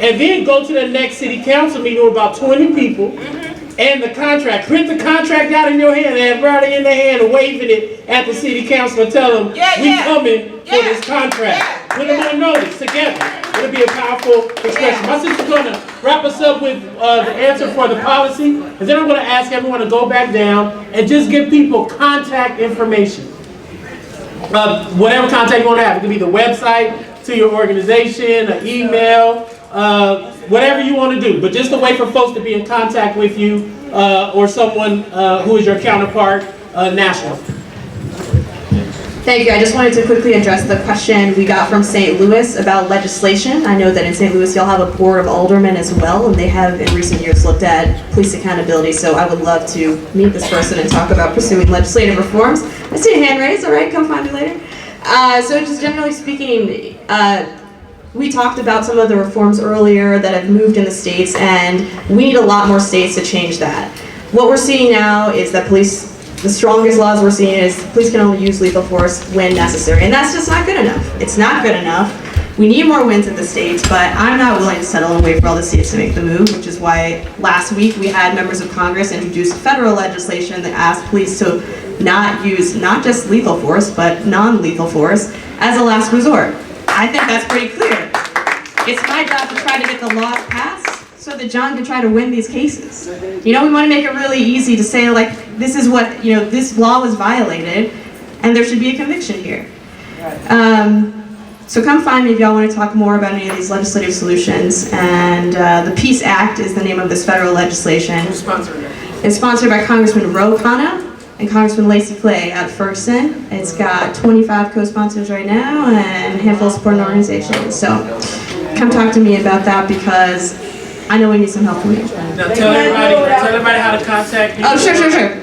And then go to the next city council meeting with about 20 people and the contract. Print the contract out in your hand and have everybody in their hand and waving it at the city council and tell them, we coming for this contract. Put them on notice together. It'll be a powerful expression. My sister's going to wrap us up with the answer for the policy, and then I'm going to ask everyone to go back down and just give people contact information. Whatever contact you want to have. It could be the website to your organization, an email, whatever you want to do. But just a way for folks to be in contact with you or someone who is your counterpart nationally. Thank you. I just wanted to quickly address the question we got from St. Louis about legislation. I know that in St. Louis y'all have a board of aldermen as well, and they have in recent years looked at police accountability, so I would love to meet this person and talk about pursuing legislative reforms. I see a hand raised, all right, come find me later. So just generally speaking, we talked about some of the reforms earlier that have moved in the states, and we need a lot more states to change that. What we're seeing now is that the strongest laws we're seeing is police can only use lethal force when necessary, and that's just not good enough. It's not good enough. We need more wins in the states, but I'm not willing to settle and wait for all the states to make the move, which is why last week we had members of Congress introduce federal legislation that asked police to not use not just lethal force, but non-lethal force as a last resort. I think that's pretty clear. It's my job to try to get the laws passed so that John can try to win these cases. You know, we want to make it really easy to say, like, this is what, you know, this law was violated, and there should be a conviction here. So come find me if y'all want to talk more about any of these legislative solutions. And the PEACE Act is the name of this federal legislation. Who's sponsoring it? It's sponsored by Congressman Ro Khanna and Congressman Lacey Clay out of Ferguson. It's got 25 co-sponsors right now and a handful of supporting organizations. So come talk to me about that because I know we need some help from you. Now tell everybody how to contact you. Oh, sure. And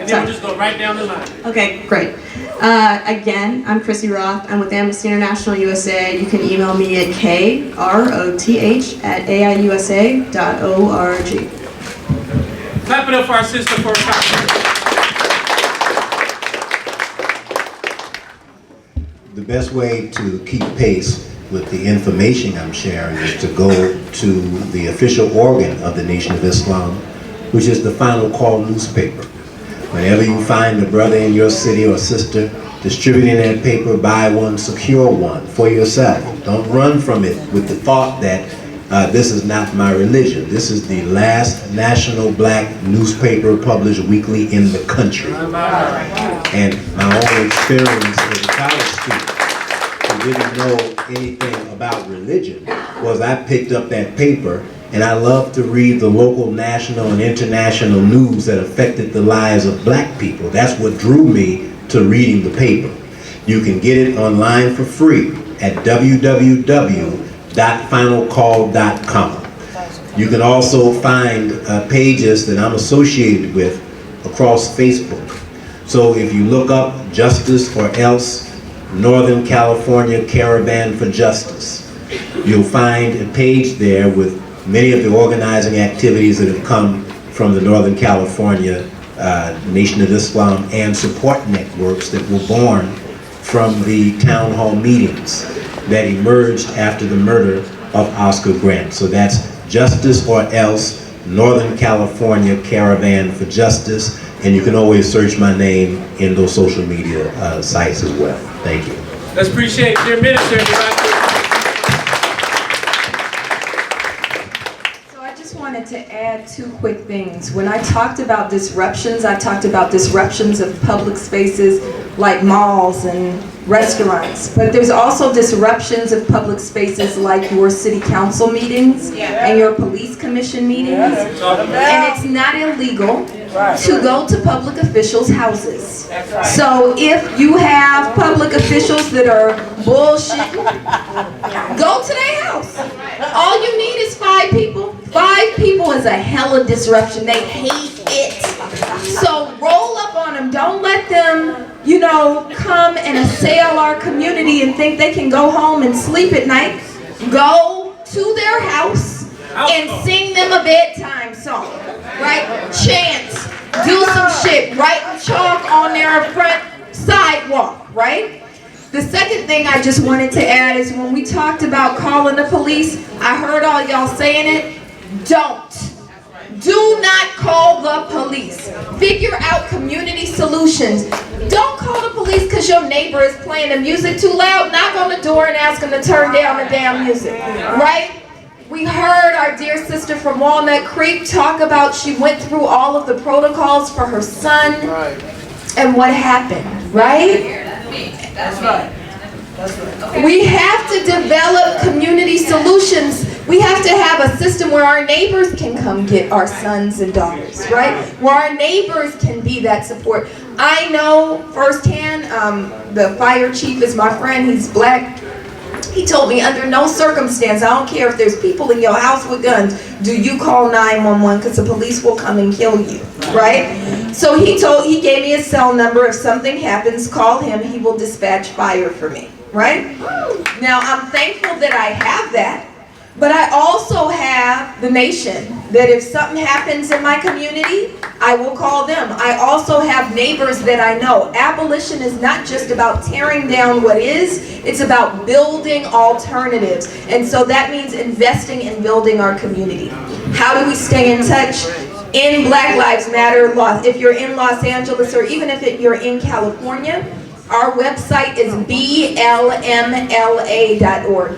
then we'll just go right down the line. Okay, great. Again, I'm Chrissy Roth. I'm with Amnesty International USA. You can email me at kroth@aiusa.org. Clap it up for our sister for a conference. The best way to keep pace with the information I'm sharing is to go to the official organ of the Nation of Islam, which is the Final Call newspaper. Whenever you find a brother in your city or sister distributing that paper, buy one, secure one for yourself. Don't run from it with the thought that this is not my religion. This is the last national black newspaper published weekly in the country. And my own experience as a college student who didn't know anything about religion was I picked up that paper and I love to read the local, national, and international news that affected the lives of black people. That's what drew me to reading the paper. You can get it online for free at www.finalcall.com. You can also find pages that I'm associated with across Facebook. So if you look up Justice or Else Northern California Caravan for Justice, you'll find a page there with many of the organizing activities that have come from the Northern California Nation of Islam and support networks that were born from the town hall meetings that emerged after the murder of Oscar Grant. So that's Justice or Else, Northern California Caravan for Justice, and you can always search my name in those social media sites as well. Thank you. Let's appreciate your minister. So I just wanted to add two quick things. When I talked about disruptions, I talked about disruptions of public spaces like malls and restaurants, but there's also disruptions of public spaces like your city council meetings and your police commission meetings. And it's not illegal to go to public officials' houses. So if you have public officials that are bullshitting, go to their house. All you need is 5 people. 5 people is a hella disruption. They hate it. So roll up on them. Don't let them, you know, come and assail our community and think they can go home and sleep at night. Go to their house and sing them a bedtime song, right? Chant, do some shit, write chalk on their front sidewalk, right? The second thing I just wanted to add is when we talked about calling the police, I heard all y'all saying it, don't. Do not call the police. Figure out community solutions. Don't call the police because your neighbor is playing the music too loud. Knock on the door and ask them to turn down the damn music, right? We heard our dear sister from Walnut Creek talk about she went through all of the protocols for her son and what happened, right? That's right. We have to develop community solutions. We have to have a system where our neighbors can come get our sons and daughters, right? Where our neighbors can be that support. I know firsthand, the fire chief is my friend, he's black. He told me under no circumstance, I don't care if there's people in your house with guns, do you call 911 because the police will come and kill you, right? So he gave me his cell number. If something happens, call him. He will dispatch fire for me, right? Now I'm thankful that I have that, but I also have the nation that if something happens in my community, I will call them. I also have neighbors that I know. Abolition is not just about tearing down what is, it's about building alternatives. And so that means investing in building our community. How do we stay in touch? In Black Lives Matter, if you're in Los Angeles or even if you're in California, our website is blmla.org,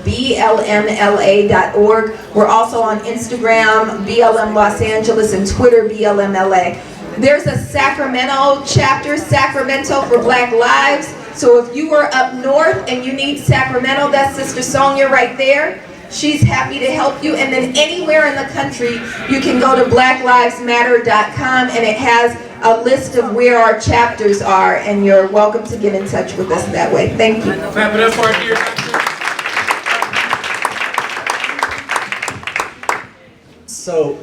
blmla.org. We're also on Instagram, BLM Los Angeles, and Twitter, BLMLA. There's a Sacramento chapter, Sacramento for Black Lives. So if you are up north and you need Sacramento, that's Sister Sonia right there. She's happy to help you. And then anywhere in the country, you can go to blacklivesmatter.com and it has a list of where our chapters are, and you're welcome to get in touch with us that way. Thank you. Clap it up for our dear So,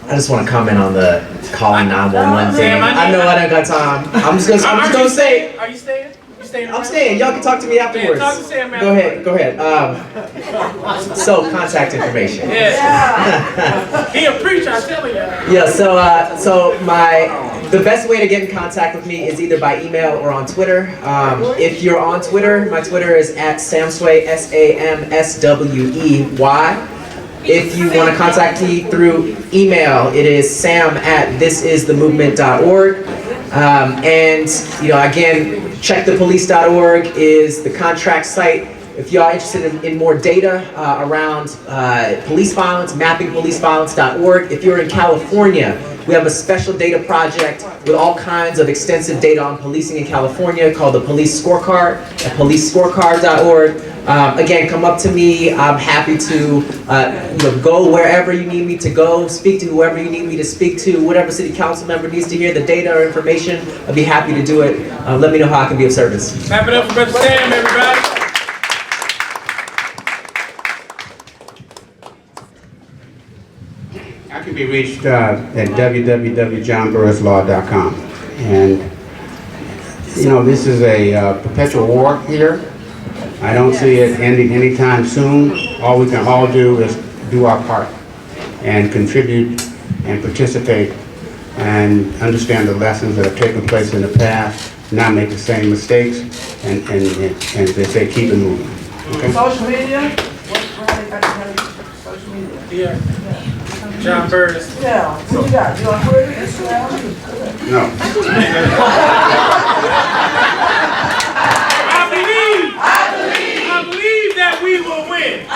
I just want to comment on the calling 911 thing. I know I don't got time. I'm just gonna say. Are you staying? You staying? I'm staying. Y'all can talk to me afterwards. Yeah, talk to Sam Go ahead. So contact information. Yeah. He a preacher, I'm telling you. Yeah. So the best way to get in contact with me is either by email or on Twitter. If you're on Twitter, my Twitter is @Samswey, SAMSWEY. If you want to contact me through email, it is sam@thisisthemovement.org. And again, checkthepolice.org is the contract site. If you are interested in more data around police violence, mappingpoliceviolence.org. If you're in California, we have a special data project with all kinds of extensive data on policing in California called the Police Scorecard at policescorecard.org. Again, come up to me. I'm happy to go wherever you need me to go, speak to whoever you need me to speak to, whatever city council member needs to hear the data or information, I'd be happy to do it. Let me know how I can be of service. Clap it up for Brother Sam, everybody. I can be reached at www.johnburrislaw.com. And, this is a perpetual war here. I don't see it ending anytime soon. All we can all do is do our part and contribute and participate and understand the lessons that have taken place in the past, not make the same mistakes, and as they say, keep it moving. Okay? Social media? Yeah. John Burris. Yeah, what you got? You on Twitter, Instagram? No. I believe that we will win.